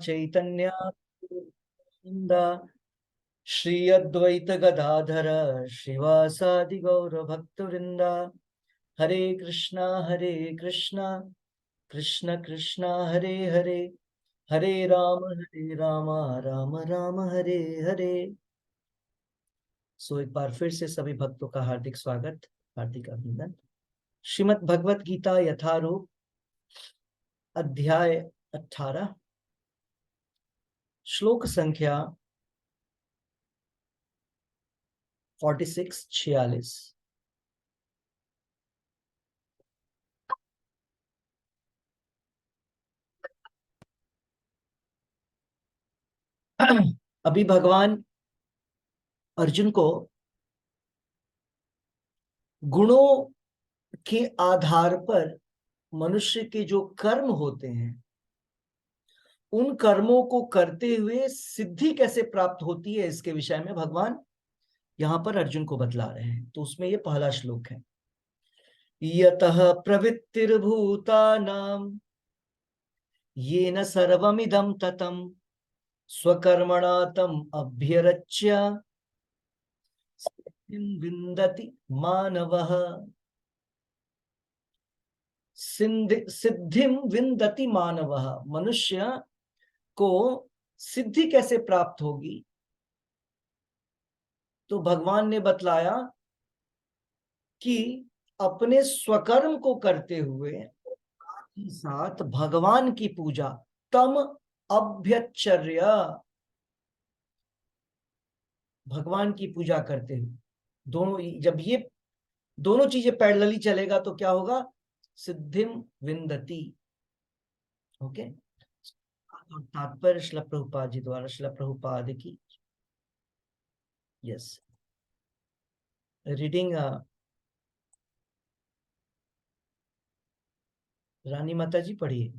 चैतन्य श्री अद्वैत गदाधर श्रीवासादि गौर भक्तवृंदा। हरे कृष्णा कृष्ण कृष्णा हरे हरे, हरे राम राम राम हरे हरे। एक बार फिर से सभी भक्तों का हार्दिक स्वागत, हार्दिक अभिनंदन। श्रीमद् भगवत गीता यथारूप अध्याय 18 श्लोक संख्या 46-46। अभी भगवान अर्जुन को गुणों के आधार पर मनुष्य के जो कर्म होते हैं, उन कर्मों को करते हुए सिद्धि कैसे प्राप्त होती है, इसके विषय में भगवान यहां पर अर्जुन को बतला रहे हैं। तो उसमें ये पहला श्लोक है, यतः प्रवृत्तिर्भूतानां येन सर्वमिदं ततं स्वकर्मणा तम अभ्यरच्य सिद्धिं विन्दति मानवः। सिद्धिं विन्दति मानवः, मनुष्य को सिद्धि कैसे प्राप्त होगी? तो भगवान ने बतलाया कि अपने स्वकर्म को करते हुए साथ भगवान की पूजा, तम अभ्यचर्य, भगवान की पूजा करते हुए दोनों, जब ये दोनों चीजें पैरेलली चलेगा तो क्या होगा? सिद्धिम विन्दति। ओके, तात्पर्य श्रील प्रभुपाद जी द्वारा, श्रील प्रभुपाद की यस रीडिंग रानी माता जी पढ़िए।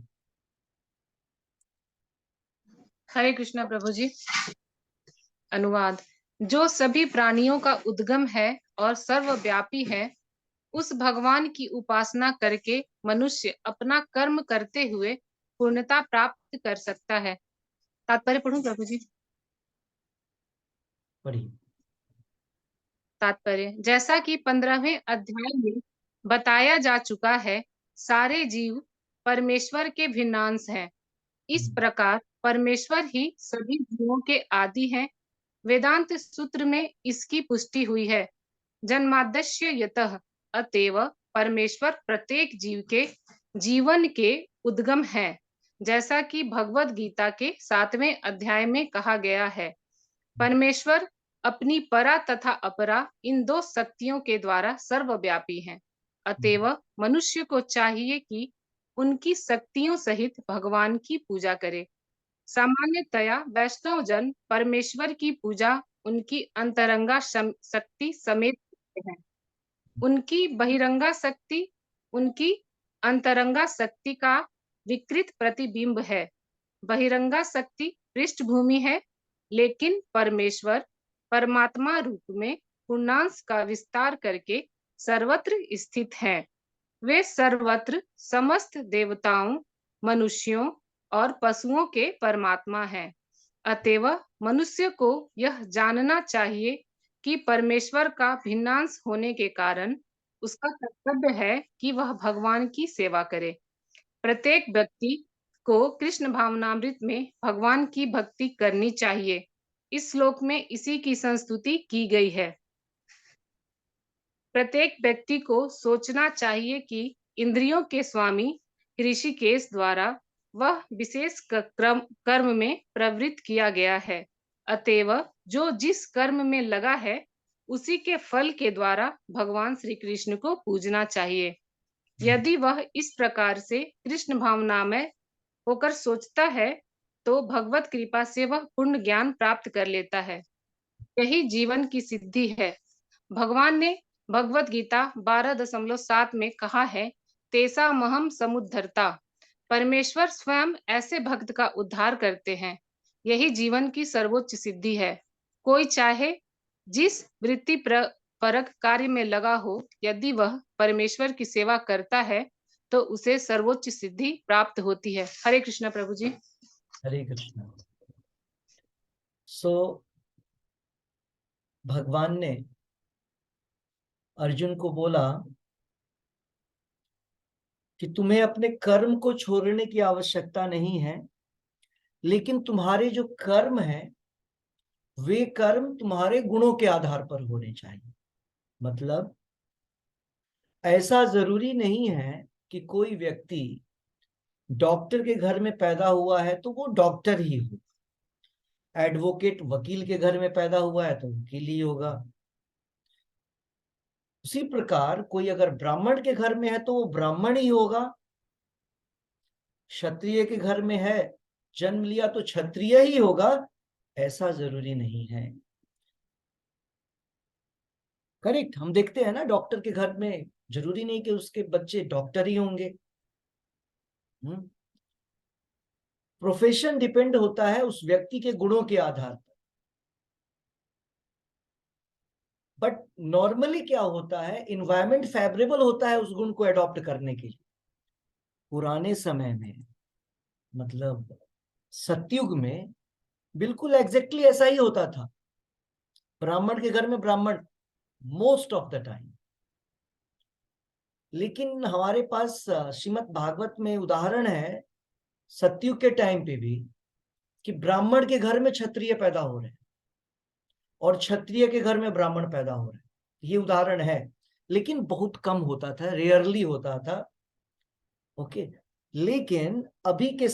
हरे कृष्णा प्रभु जी। अनुवाद। जो सभी प्राणियों का उद्गम है और सर्वव्यापी है, उस भगवान की उपासना करके मनुष्य अपना कर्म करते हुए पूर्णता प्राप्त कर सकता है। तात्पर्य पढ़ूं प्रभु जी? पढ़िए। तात्पर्य, जैसा कि 15वें अध्याय में बताया जा चुका है, सारे जीव परमेश्वर के भिन्नांश हैं। इस प्रकार परमेश्वर ही सभी जीवों के आदि हैं। वेदांत सूत्र में इसकी पुष्टि हुई है। जन्माद्यस्य यतः, अतएव परमेश्वर प्रत्येक जीव के जीवन के उद्गम है, जैसा कि भगवत गीता के 7वें अध्याय में कहा गया है। परमेश्वर अपनी परा तथा अपरा इन दो शक्तियों के द्वारा सर्वव्यापी हैं। अतएव मनुष्य को चाहिए कि उनकी शक्तियों सहित भगवान की पूजा करे। सामान्यतया वैष्णव जन परमेश्वर की पूजा उनकी अंतरंगा शक्ति समेत करते हैं। उनकी बहिरंगा शक्ति उनकी अंतरंगा शक्ति का विकृत प्रतिबिंब है। बहिरंगा शक्ति पृष्ठभूमि है, लेकिन परमेश्वर परमात्मा रूप में पूर्णांश का विस्तार करके सर्वत्र स्थित है। वे सर्वत्र समस्त देवताओं, मनुष्यों और पशुओं के परमात्मा हैं। अतएव मनुष्य को यह जानना चाहिए कि परमेश्वर का भिन्नांश होने के कारण उसका कर्तव्य है कि वह भगवान की सेवा करे। प्रत्येक व्यक्ति को कृष्ण भावनामृत में भगवान की भक्ति करनी चाहिए। इस श्लोक में इसी की संस्तुति की गई है। प्रत्येक व्यक्ति को सोचना चाहिए कि इंद्रियों के स्वामी ऋषिकेश द्वारा वह विशेष कर्म में प्रवृत्त किया गया है। अतएव जो जिस कर्म में लगा है, उसी के फल के द्वारा भगवान श्री कृष्ण को पूजना चाहिए। यदि वह इस प्रकार से कृष्ण भावनामय होकर सोचता है, तो भगवत कृपा से वह पूर्ण ज्ञान प्राप्त कर लेता है। यही जीवन की सिद्धि है। भगवान ने भगवत गीता 12.7 में कहा है, तेसा महम समुद्धरता। परमेश्वर स्वयं ऐसे भक्त का उद्धार करते हैं। यही जीवन की सर्वोच्च सिद्धि है। कोई चाहे जिस वृत्ति परक कार्य में लगा हो, यदि वह परमेश्वर की सेवा करता है तो उसे सर्वोच्च सिद्धि प्राप्त होती है। हरे कृष्णा प्रभु जी। हरे कृष्ण। सो भगवान ने अर्जुन को बोला कि तुम्हें अपने कर्म को छोड़ने की आवश्यकता नहीं है, लेकिन तुम्हारे जो कर्म है वे कर्म तुम्हारे गुणों के आधार पर होने चाहिए। मतलब ऐसा जरूरी नहीं है कि कोई व्यक्ति डॉक्टर के घर में पैदा हुआ है तो वो डॉक्टर ही हो, एडवोकेट वकील के घर में पैदा हुआ है तो वकील ही होगा। उसी प्रकार कोई अगर ब्राह्मण के घर में है तो वो ब्राह्मण ही होगा, क्षत्रिय के घर में है जन्म लिया तो क्षत्रिय ही होगा, ऐसा जरूरी नहीं है। करेक्ट, हम देखते हैं ना डॉक्टर के घर में जरूरी नहीं कि उसके बच्चे डॉक्टर ही होंगे। प्रोफेशन डिपेंड होता है उस व्यक्ति के गुणों के आधार पर। बट नॉर्मली क्या होता है, इन्वायरमेंट फेवरेबल होता है उस गुण को अडॉप्ट करने के लिए। पुराने समय में, मतलब सतयुग में, बिल्कुल एग्जैक्टली ऐसा ही होता था। ब्राह्मण के घर में ब्राह्मण मोस्ट ऑफ द टाइम। लेकिन हमारे पास श्रीमद् भागवत में उदाहरण है सतयुग के टाइम पे भी कि ब्राह्मण के घर में क्षत्रिय पैदा हो रहे हैं और क्षत्रिय के घर में ब्राह्मण पैदा हो रहे हैं। ये उदाहरण है, लेकिन बहुत कम होता था, रेयरली होता था। ओके, लेकिन अभी के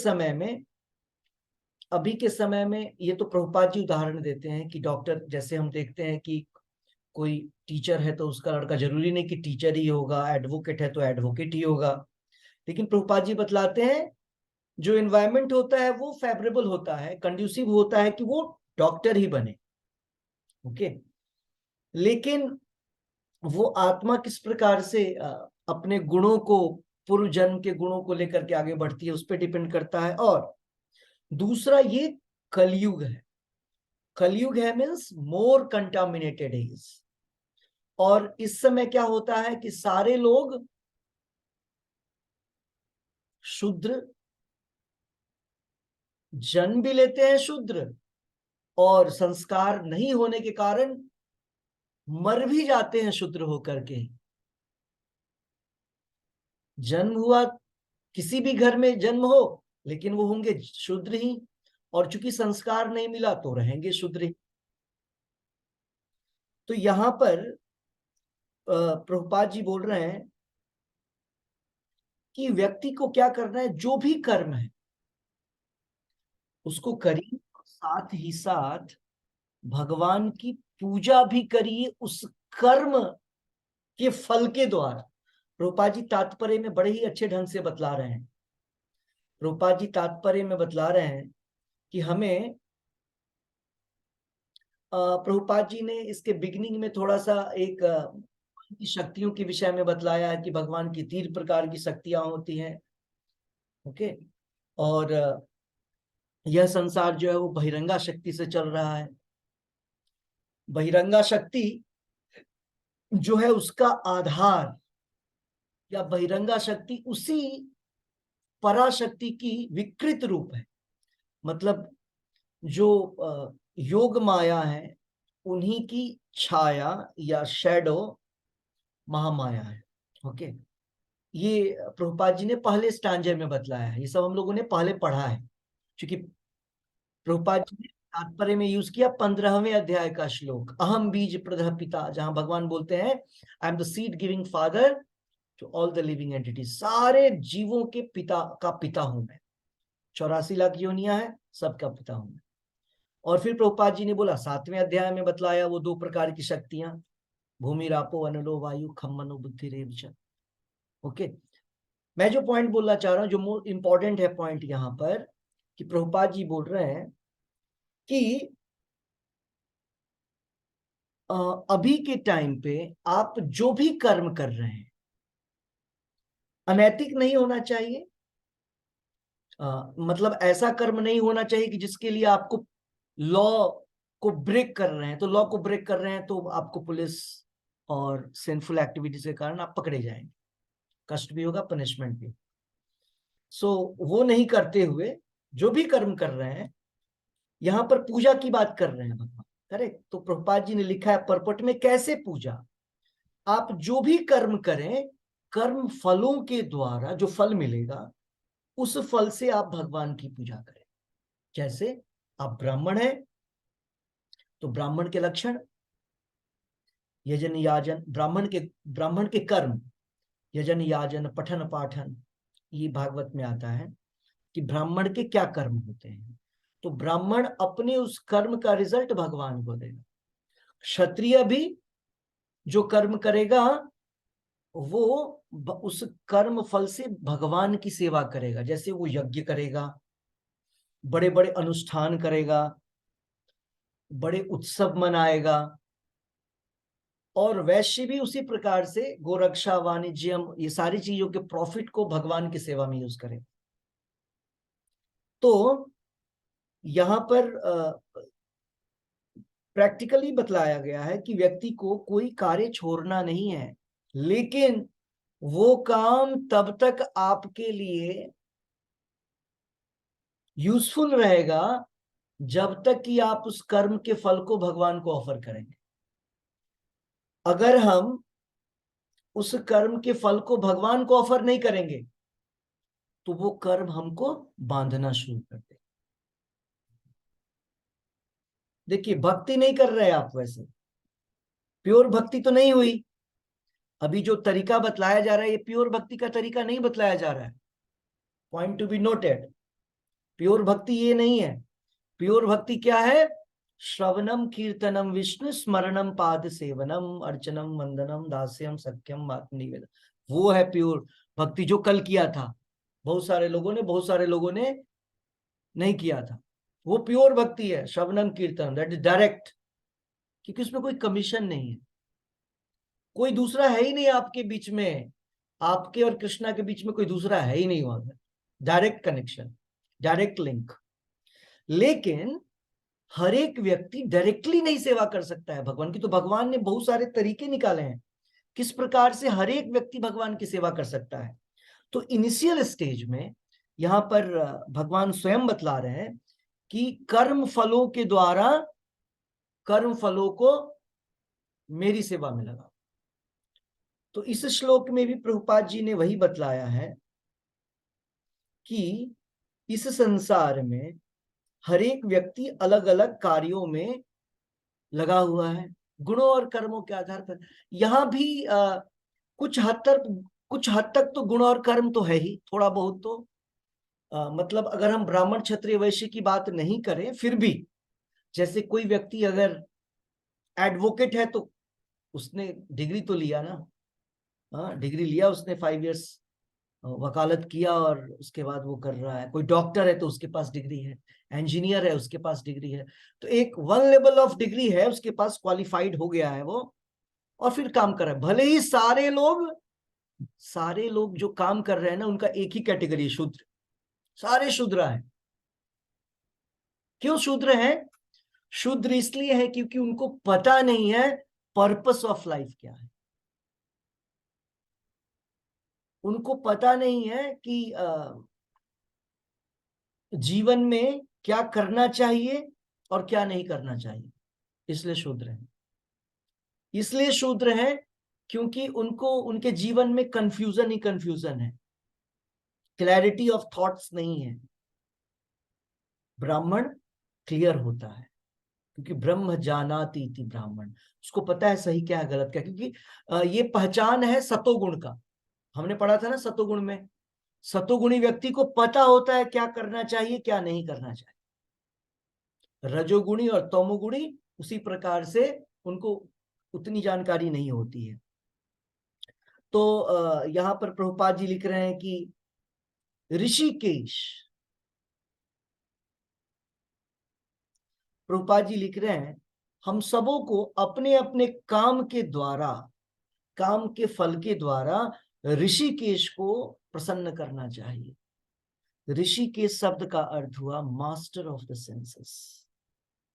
समय में ये तो प्रभुपाद जी उदाहरण देते हैं कि डॉक्टर, जैसे हम देखते हैं कि कोई टीचर है तो उसका लड़का जरूरी नहीं कि टीचर ही होगा, एडवोकेट है तो एडवोकेट ही होगा। लेकिन प्रभुपाद जी बतलाते हैं जो एनवायरनमेंट होता है वो फेवरेबल होता है, कंड्यूसिव होता है कि वो डॉक्टर ही बने। ओके, लेकिन वो आत्मा किस प्रकार से अपने गुणों को, पूर्व जन्म के गुणों को लेकर के आगे बढ़ती है, उस पर डिपेंड करता है। और दूसरा, ये कलयुग है। कलयुग है मीन्स मोर कंटामिनेटेड एज। और इस समय क्या होता है कि सारे लोग शूद्र, जन्म भी लेते हैं शूद्र, और संस्कार नहीं होने के कारण मर भी जाते हैं शूद्र होकर के। जन्म हुआ, किसी भी घर में जन्म हो, लेकिन वो होंगे शूद्र ही, और चूंकि संस्कार नहीं मिला तो रहेंगे शूद्र ही। तो यहां पर प्रभुपाद जी बोल रहे हैं कि व्यक्ति को क्या करना है, जो भी कर्म है उसको करिए, साथ ही साथ भगवान की पूजा भी करिए उस कर्म के फल के द्वारा। प्रभुपाद जी तात्पर्य में बड़े ही अच्छे ढंग से बतला रहे हैं। प्रभुपाद जी तात्पर्य में बतला रहे हैं कि हमें, प्रभुपाद जी ने इसके बिगिनिंग में थोड़ा सा एक की शक्तियों के विषय में बतलाया है कि भगवान की 3 प्रकार की शक्तियां होती हैं। ओके, और यह संसार जो है वो बहिरंगा शक्ति से चल रहा है। बहिरंगा शक्ति जो है उसका आधार, या बहिरंगा शक्ति उसी पराशक्ति की विकृत रूप है। मतलब जो योग माया है उन्हीं की छाया या शैडो महामाया है। ओके, ये प्रभुपाद जी ने पहले स्टांजे में बतलाया है, ये सब हम लोगों ने पहले पढ़ा है। क्योंकि प्रभुपाद जी ने तात्पर्य में यूज किया 15वें अध्याय का श्लोक, अहम बीज प्रदः पिता, जहां भगवान बोलते हैं I am the seed giving father to all the living entities. सारे जीवों के पिता का पिता हूं मैं, 84 लाख योनियां है, सबका पिता हूं मैं। और फिर प्रभुपाद जी ने बोला 7वें अध्याय में बतलाया वो 2 प्रकार की शक्तियां, भूमि रापो अनलो वायु खम मनो बुद्धि रेव च। ओके, मैं जो पॉइंट बोलना चाह रहा हूं, जो मोर इंपॉर्टेंट है पॉइंट यहां पर, कि प्रभुपाद जी बोल रहे हैं कि अभी के टाइम पे आप जो भी कर्म कर रहे हैं अनैतिक नहीं होना चाहिए। मतलब ऐसा कर्म नहीं होना चाहिए कि जिसके लिए आपको लॉ को ब्रेक कर रहे हैं। तो लॉ को ब्रेक कर रहे हैं तो आपको पुलिस और सिंफुल एक्टिविटीज के कारण आप पकड़े जाएंगे, कष्ट भी होगा, पनिशमेंट भी। सो वो नहीं करते हुए जो भी कर्म कर रहे हैं, यहां पर पूजा की बात कर रहे हैं भगवान, करेक्ट। तो प्रभुपाद जी ने लिखा है परपट में, कैसे पूजा, आप जो भी कर्म करें, कर्म फलों के द्वारा जो फल मिलेगा उस फल से आप भगवान की पूजा करें। जैसे आप ब्राह्मण हैं तो ब्राह्मण के लक्षण, यजन याजन, ब्राह्मण के कर्म, यजन याजन पठन पाठन, ये भागवत में आता है कि ब्राह्मण के क्या कर्म होते हैं। तो ब्राह्मण अपने उस कर्म का रिजल्ट भगवान को देगा। क्षत्रिय भी जो कर्म करेगा वो उस कर्म फल से भगवान की सेवा करेगा। जैसे वो यज्ञ करेगा, बड़े बड़े अनुष्ठान करेगा, बड़े उत्सव मनाएगा, और वैश्य भी उसी प्रकार से गोरक्षा, वाणिज्यम, ये सारी चीजों के प्रॉफिट को भगवान की सेवा में यूज करेगा। तो यहां पर प्रैक्टिकली बतलाया गया है कि व्यक्ति को कोई कार्य छोड़ना नहीं है, लेकिन वो काम तब तक आपके लिए यूजफुल रहेगा जब तक कि आप उस कर्म के फल को भगवान को ऑफर करेंगे। अगर हम उस कर्म के फल को भगवान को ऑफर नहीं करेंगे तो वो कर्म हमको बांधना शुरू कर देगा। देखिए, भक्ति नहीं कर रहे आप, वैसे प्योर भक्ति तो नहीं हुई। अभी जो तरीका बतलाया जा रहा है ये प्योर भक्ति का तरीका नहीं बतलाया जा रहा है, point to be noted. Pure भक्ति ये नहीं है। प्योर भक्ति क्या है? श्रवणम कीर्तनम विष्णु स्मरणम पाद सेवनम अर्चनम वंदनम दास्यम सख्यम आत्मनिवेदन, वो है प्योर भक्ति जो कल किया था बहुत सारे लोगों ने नहीं किया था। वो प्योर भक्ति है, श्रवणम कीर्तन, दैट इज डायरेक्ट, क्योंकि उसमें कोई कमीशन नहीं है, कोई दूसरा है ही नहीं आपके बीच में, आपके और कृष्णा के बीच में कोई दूसरा है ही नहीं वहां पर, डायरेक्ट कनेक्शन, डायरेक्ट लिंक। लेकिन हर एक व्यक्ति डायरेक्टली नहीं सेवा कर सकता है भगवान की, तो भगवान ने बहुत सारे तरीके निकाले हैं किस प्रकार से हर एक व्यक्ति भगवान की सेवा कर सकता है। तो इनिशियल स्टेज में यहां पर भगवान स्वयं बतला रहे हैं कि कर्म फलों के द्वारा कर्म फलों को मेरी सेवा में लगा। तो इस श्लोक में भी प्रभुपाद जी ने वही बतलाया है कि इस संसार में हर एक व्यक्ति अलग अलग कार्यों में लगा हुआ है, गुणों और कर्मों के आधार पर। यहां भी कुछ हद तक तो गुण और कर्म तो है ही, थोड़ा बहुत तो मतलब अगर हम ब्राह्मण क्षत्रिय वैश्य की बात नहीं करें, फिर भी जैसे कोई व्यक्ति अगर एडवोकेट है तो उसने डिग्री तो लिया ना, हाँ डिग्री लिया उसने, 5 इयर्स वकालत किया और उसके बाद वो कर रहा है। कोई डॉक्टर है तो उसके पास डिग्री है, इंजीनियर है उसके पास डिग्री है, तो एक वन लेवल ऑफ डिग्री है उसके पास, क्वालिफाइड हो गया है वो, और फिर काम कर रहा है। भले ही सारे लोग जो काम कर रहे हैं ना उनका एक ही कैटेगरी है, शूद्र, सारे शूद्र हैं। क्यों शूद्र हैं? शूद्र इसलिए है क्योंकि उनको पता नहीं है पर्पस ऑफ लाइफ क्या है, उनको पता नहीं है कि जीवन में क्या करना चाहिए और क्या नहीं करना चाहिए, इसलिए शूद्र हैं। इसलिए शूद्र हैं क्योंकि उनको उनके जीवन में कंफ्यूजन ही कंफ्यूजन है, क्लैरिटी ऑफ थॉट्स नहीं है। ब्राह्मण क्लियर होता है क्योंकि ब्रह्म जानाति इति ब्राह्मण, उसको पता है सही क्या है गलत क्या, क्योंकि ये पहचान है सतोगुण का। हमने पढ़ा था ना सतोगुण में, सतोगुणी व्यक्ति को पता होता है क्या करना चाहिए क्या नहीं करना चाहिए। रजोगुणी और तमोगुणी उसी प्रकार से उनको उतनी जानकारी नहीं होती है। तो यहां पर प्रभुपाद जी लिख रहे हैं कि ऋषिकेश, प्रभुपाद जी लिख रहे हैं हम सबों को अपने अपने काम के द्वारा, काम के फल के द्वारा ऋषिकेश को प्रसन्न करना चाहिए। ऋषिकेश शब्द का अर्थ हुआ मास्टर ऑफ द सेंसेस,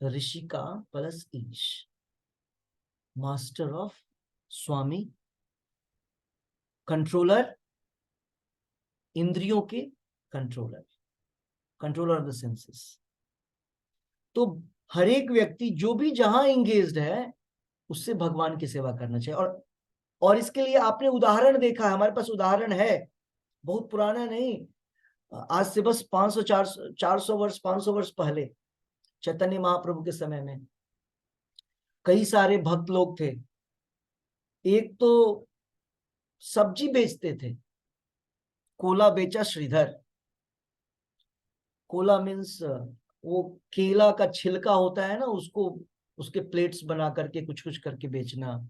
ऋषि का प्लस ईश, मास्टर ऑफ, स्वामी, कंट्रोलर, इंद्रियों के controller, controller of the senses. तो हर एक व्यक्ति जो भी जहां इंगेज्ड है उससे भगवान की सेवा करना चाहिए। और इसके लिए आपने उदाहरण देखा है, हमारे पास उदाहरण है, बहुत पुराना नहीं, आज से बस 500 400 वर्ष 500 वर्ष पहले चैतन्य महाप्रभु के समय में कई सारे भक्त लोग थे। एक तो सब्जी बेचते थे, कोला बेचा श्रीधर। कोला मीन्स वो केला का छिलका होता है ना, उसको उसके प्लेट्स बना करके कुछ कुछ करके बेचना।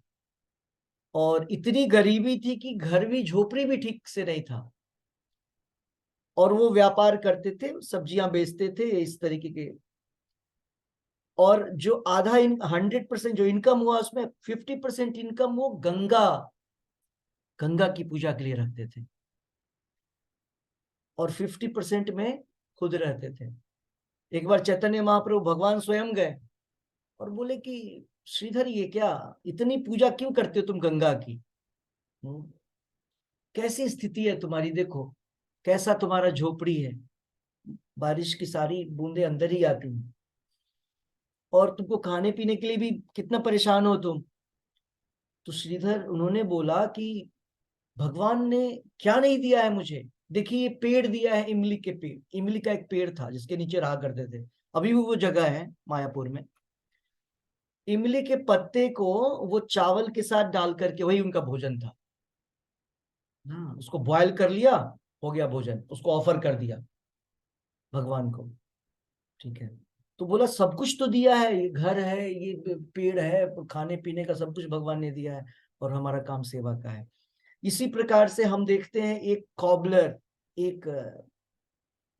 और इतनी गरीबी थी कि घर भी, झोपड़ी भी ठीक से नहीं था, और वो व्यापार करते थे, सब्जियां बेचते थे इस तरीके के। और जो आधा 100% जो इनकम हुआ उसमें 50% इनकम वो गंगा गंगा की पूजा के लिए रखते थे, और 50% में खुद रहते थे। एक बार चैतन्य महाप्रभु भगवान स्वयं गए और बोले कि श्रीधर ये क्या, इतनी पूजा क्यों करते हो तुम गंगा की? कैसी स्थिति है तुम्हारी, देखो कैसा तुम्हारा झोपड़ी है, बारिश की सारी बूंदे अंदर ही आती हैं, और तुमको खाने पीने के लिए भी कितना परेशान हो तुम। तो श्रीधर उन्होंने बोला कि भगवान ने क्या नहीं दिया है मुझे, देखिए ये पेड़ दिया है, इमली के पेड़, इमली का एक पेड़ था जिसके नीचे रहा करते थे, अभी भी वो जगह है मायापुर में। इमली के पत्ते को वो चावल के साथ डाल करके, वही उनका भोजन था। उसको बॉयल कर लिया, हो गया भोजन, उसको ऑफर कर दिया भगवान को। ठीक है, तो बोला सब कुछ तो दिया है, ये घर है, ये पेड़ है, खाने पीने का सब कुछ भगवान ने दिया है, और हमारा काम सेवा का है। इसी प्रकार से हम देखते हैं एक कॉबलर, एक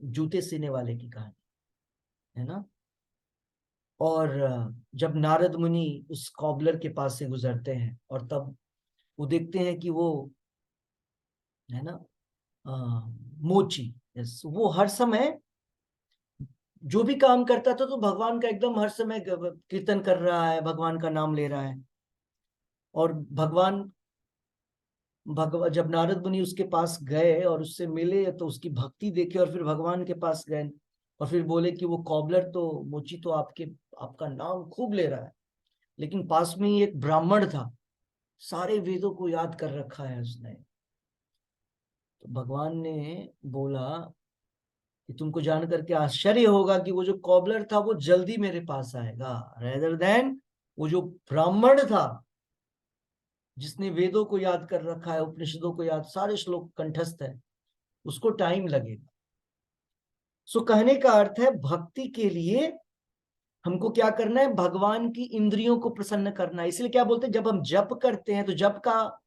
जूते सीने वाले की कहानी है ना। और जब नारद मुनि उस कॉबलर के पास से गुजरते हैं, और तब वो देखते हैं कि वो है ना मोची, वो हर समय जो भी काम करता था तो भगवान का एकदम हर समय कीर्तन कर रहा है, भगवान का नाम ले रहा है। और जब नारद मुनि उसके पास गए और उससे मिले तो उसकी भक्ति देखे, और फिर भगवान के पास गए और फिर बोले कि वो कॉबलर तो, मोची तो आपका नाम खूब ले रहा है, लेकिन पास में ही एक ब्राह्मण था, सारे वेदों को याद कर रखा है उसने। तो भगवान ने बोला कि तुमको जान करके आश्चर्य होगा कि वो जो कॉबलर था वो जल्दी मेरे पास आएगा, रेदर देन वो जो ब्राह्मण था जिसने वेदों को याद कर रखा है, उपनिषदों को याद, सारे श्लोक कंठस्थ है, उसको टाइम लगेगा। सो कहने का अर्थ है भक्ति के लिए हमको क्या करना है, भगवान की इंद्रियों को प्रसन्न करना है। इसलिए क्या बोलते हैं, जब हम जप करते हैं तो जप का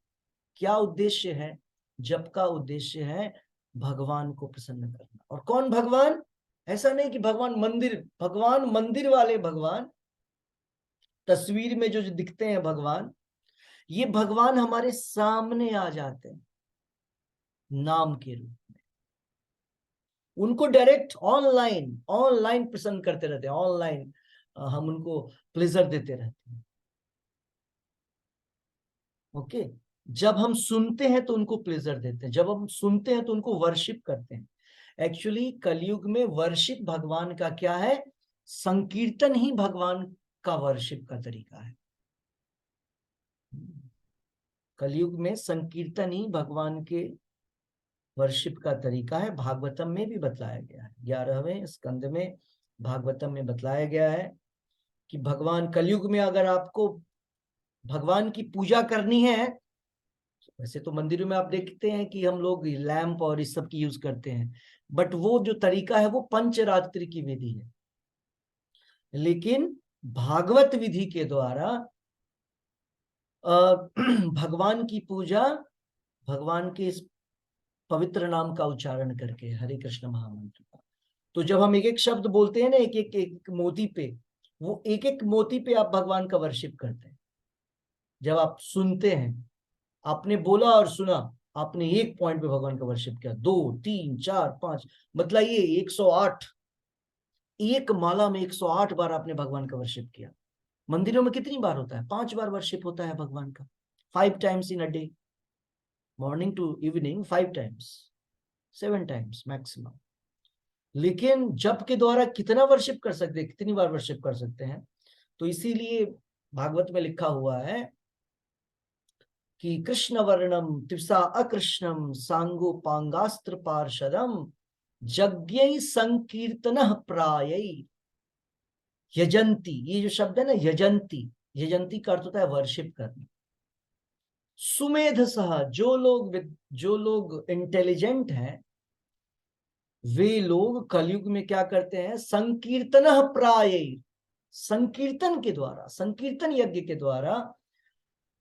क्या उद्देश्य है? जप का उद्देश्य है भगवान को प्रसन्न करना। और कौन भगवान? ऐसा नहीं कि भगवान मंदिर वाले भगवान, तस्वीर में जो दिखते हैं भगवान, ये भगवान हमारे सामने आ जाते हैं नाम के रूप में। उनको डायरेक्ट ऑनलाइन ऑनलाइन प्रसन्न करते रहते हैं, ऑनलाइन हम उनको प्लेजर देते रहते हैं। ओके, जब हम सुनते हैं तो उनको प्लेजर देते हैं, जब हम सुनते हैं तो उनको वर्शिप करते हैं। एक्चुअली कलयुग में वर्शिप भगवान का क्या है? संकीर्तन ही भगवान का वर्शिप का तरीका है। कलयुग में संकीर्तन ही भगवान के वर्शिप का तरीका है। भागवतम में भी बतलाया गया है, 11वें स्कंद में भागवतम में बतलाया गया है कि भगवान कलयुग में अगर आपको भगवान की पूजा करनी है, वैसे तो मंदिरों में आप देखते हैं कि हम लोग लैंप और इस सब की यूज करते हैं, बट वो जो तरीका है वो पंचरात्रि की विधि है। लेकिन भागवत विधि के द्वारा भगवान की पूजा, भगवान के इस पवित्र नाम का उच्चारण करके, हरे कृष्ण महामंत्र का। तो जब हम एक एक शब्द बोलते हैं ना, एक मोती पे, वो एक एक मोती पे आप भगवान का वर्शिप करते हैं। जब आप सुनते हैं, आपने बोला और सुना, आपने एक पॉइंट पे भगवान का वर्शिप किया, 2 3 4 5, मतलब ये 108, एक माला में 108 बार आपने भगवान का वर्शिप किया। मंदिरों में कितनी बार होता है? 5 बार वर्शिप होता है भगवान का, 5 times in a day, morning to evening 5 times, 7 times maximum. लेकिन जप के द्वारा कितना वर्शिप कर सकते हैं, कितनी बार वर्शिप कर सकते हैं? तो इसीलिए भागवत में लिखा हुआ है कि कृष्ण वर्णम त्रिसा अकृष्णम सांगो पांगास्त्र पार्षदम यज्ञ संकीर्तन प्राय यजंती। ये जो शब्द है ना यजंती, यजंती का अर्थ होता है वर्शिप करना। सुमेध सह, जो लोग इंटेलिजेंट हैं वे लोग कलयुग में क्या करते हैं, संकीर्तन प्राय, संकीर्तन के द्वारा, संकीर्तन यज्ञ के द्वारा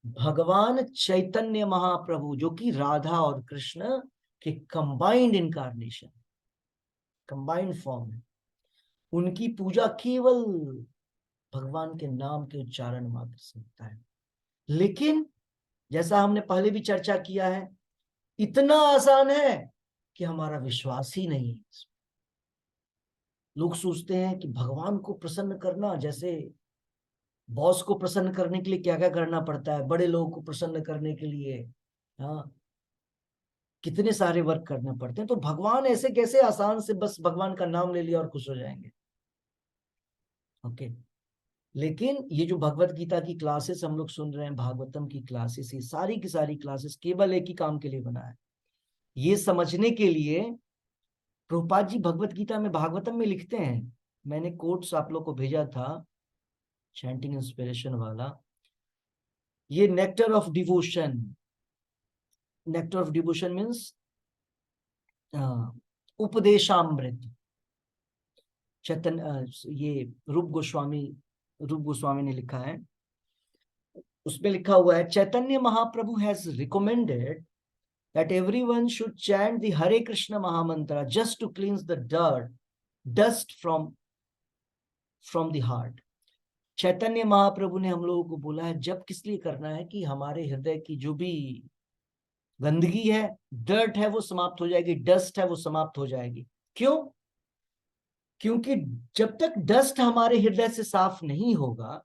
भगवान चैतन्य महाप्रभु जो कि राधा और कृष्ण के कंबाइंड इनकारनेशन, कंबाइंड फॉर्म है, उनकी पूजा केवल भगवान के नाम के उच्चारण मात्र से होता है। लेकिन जैसा हमने पहले भी चर्चा किया है, इतना आसान है कि हमारा विश्वास ही नहीं है। लोग सोचते हैं कि भगवान को प्रसन्न करना, जैसे बॉस को प्रसन्न करने के लिए क्या क्या करना पड़ता है, बड़े लोगों को प्रसन्न करने के लिए हाँ कितने सारे वर्क करने पड़ते हैं, तो भगवान ऐसे कैसे आसान से बस भगवान का नाम ले लिया और खुश हो जाएंगे? ओके। लेकिन ये जो भगवत गीता की क्लासेस हम लोग सुन रहे हैं, भागवतम की क्लासेस, ये सारी की सारी क्लासेस केवल एक ही काम के लिए बना है, ये समझने के लिए। प्रभुपाद जी भगवत गीता में, भागवतम में लिखते हैं, मैंने कोट्स आप लोग को भेजा था चैंटिंग इंस्पिरेशन वाला, ये nectar of devotion, nectar of devotion means Upadeshamrita, ये रूप गोस्वामी ने लिखा है। उसमें लिखा हुआ है, Chaitanya Mahaprabhu has recommended that everyone should chant the Hare Krishna Mahamantra just to cleanse the dust from the heart. Chaitanya Mahaprabhu ने हम लोगों को बोला है जब किस लिए करना है, कि हमारे हृदय की जो भी गंदगी है, डर्ट है, वो समाप्त हो जाएगी, डस्ट है वो समाप्त हो जाएगी। क्यों? क्योंकि जब तक डस्ट हमारे हृदय से साफ नहीं होगा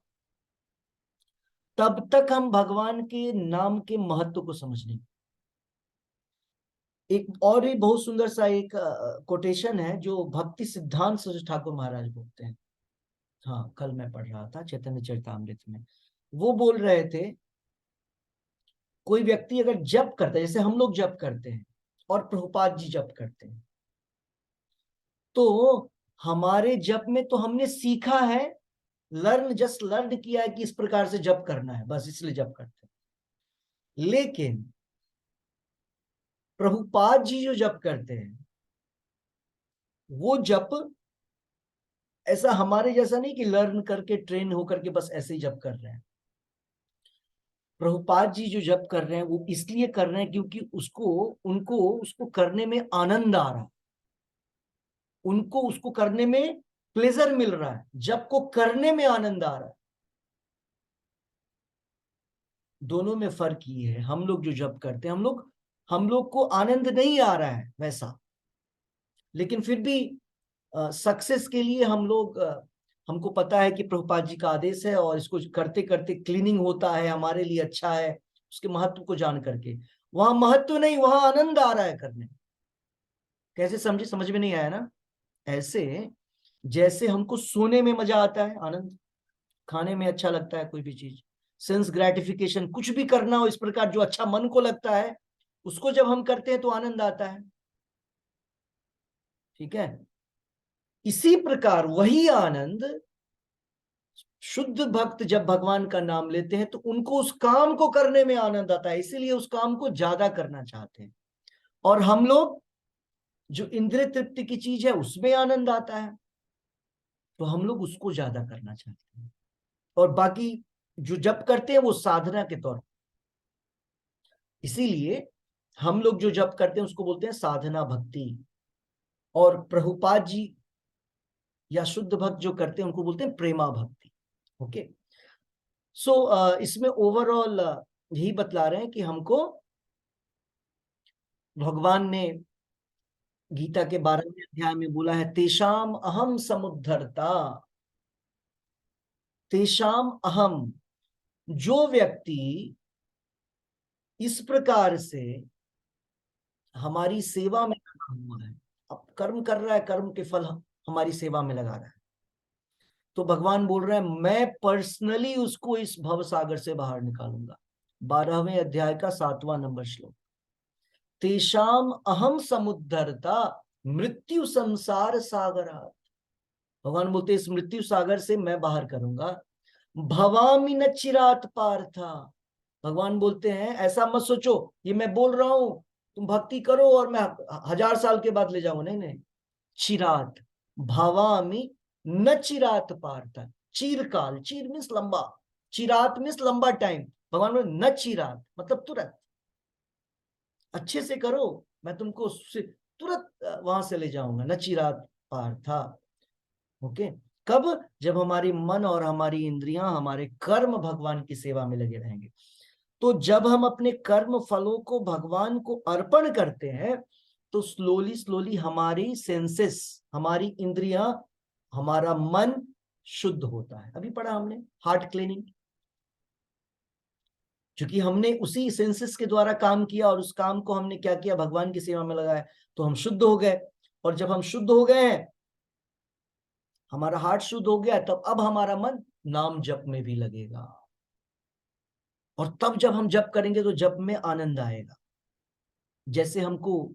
तब तक हम भगवान के नाम के महत्व को समझ नहीं। एक और भी बहुत सुंदर सा एक कोटेशन है जो भक्ति सिद्धांत सरस्वती ठाकुर महाराज बोलते हैं। हाँ, कल मैं पढ़ रहा था चैतन्य चरितामृत में, वो बोल रहे थे कोई व्यक्ति अगर जप करता है, जैसे हम लोग जप करते हैं और प्रभुपाद जी जप करते हैं, तो हमारे जप में तो हमने सीखा है, जस्ट लर्न किया है कि इस प्रकार से जप करना है, बस इसलिए जप करते हैं। लेकिन प्रभुपाद जी जो जप करते हैं वो जप ऐसा हमारे जैसा नहीं कि लर्न करके ट्रेन होकर के बस ऐसे ही जप कर रहे हैं। प्रभुपाद जी जो जप कर रहे हैं वो इसलिए कर रहे हैं क्योंकि उसको करने में आनंद आ रहा है, उनको उसको करने में प्लेजर मिल रहा है, जप को करने में आनंद आ रहा है। दोनों में फर्क ये है, हम लोग जो जप करते हैं, हम लोग को आनंद नहीं आ रहा है वैसा, लेकिन फिर भी सक्सेस के लिए हम लोग हमको पता है कि प्रभुपाद जी का आदेश है और इसको करते करते क्लीनिंग होता है, हमारे लिए अच्छा है, उसके महत्व को जान करके। वहां महत्व नहीं, वहां आनंद आ रहा है करने। कैसे समझे? समझ में नहीं आया ना? ऐसे जैसे हमको सोने में मजा आता है, आनंद, खाने में अच्छा लगता है, कोई भी चीज, सेंस ग्रेटिफिकेशन, कुछ भी करना हो इस प्रकार जो अच्छा मन को लगता है उसको जब हम करते हैं तो आनंद आता है। ठीक है? इसी प्रकार वही आनंद शुद्ध भक्त जब भगवान का नाम लेते हैं तो उनको उस काम को करने में आनंद आता है, इसीलिए उस काम को ज्यादा करना चाहते हैं। और हम लोग जो इंद्रिय तृप्ति की चीज है उसमें आनंद आता है तो हम लोग उसको ज्यादा करना चाहते हैं। और बाकी जो जप करते हैं वो साधना के तौर पर, इसीलिए हम लोग जो जप करते हैं उसको बोलते हैं साधना भक्ति। और प्रभुपाद जी या शुद्ध भक्त जो करते हैं उनको बोलते हैं प्रेमा भक्ति। ओके। सो इसमें ओवरऑल यही बतला रहे हैं कि हमको भगवान ने गीता के 12वें अध्याय में बोला है, तेषाम अहम समुद्धरता, तेषाम अहम, जो व्यक्ति इस प्रकार से हमारी सेवा में लगा हुआ है, अब कर्म कर रहा है, कर्म के फल हमारी सेवा में लगा रहा है। तो भगवान बोल रहे हैं मैं पर्सनली उसको इस भव सागर से बाहर निकालूंगा। 12वें अध्याय का 7वां नंबर श्लोक। तेषाम अहम समुद्धरता मृत्यु संसार सागरात। भगवान बोलते इस मृत्यु सागर से मैं बाहर करूंगा। भवामि न चिरात पार्था। भगवान बोलते हैं ऐसा मत सोचो ये मैं बोल रहा हूं तुम भक्ति करो और मैं 1000 साल के बाद ले जाऊं, नहीं नहीं। चिरात, भवामि न चिरात पार्थ। चीरकाल, चीर मीन्स लंबा, चिरात मीन्स लंबा टाइम। भगवान बोले न चिरात मतलब तुरंत, अच्छे से करो, मैं तुमको तुरंत वहां से ले जाऊंगा। न चिरात पार्था। ओके, कब? जब हमारी मन और हमारी इंद्रियां, हमारे कर्म भगवान की सेवा में लगे रहेंगे। तो जब हम अपने कर्म फलों को भगवान को अर्पण करते हैं तो स्लोली स्लोली हमारी सेंसेस, हमारी इंद्रियां, हमारा मन शुद्ध होता है। अभी पढ़ा हमने हार्ट क्लीनिंग, क्योंकि हमने उसी सेंसेस के द्वारा काम किया और उस काम को हमने क्या किया, भगवान की सेवा में लगाया, तो हम शुद्ध हो गए। और जब हम शुद्ध हो गए हैं, हमारा हार्ट शुद्ध हो गया, तब अब हमारा मन नाम जप में भी लगेगा। और तब जब हम जप करेंगे तो जप में आनंद आएगा। जैसे हमको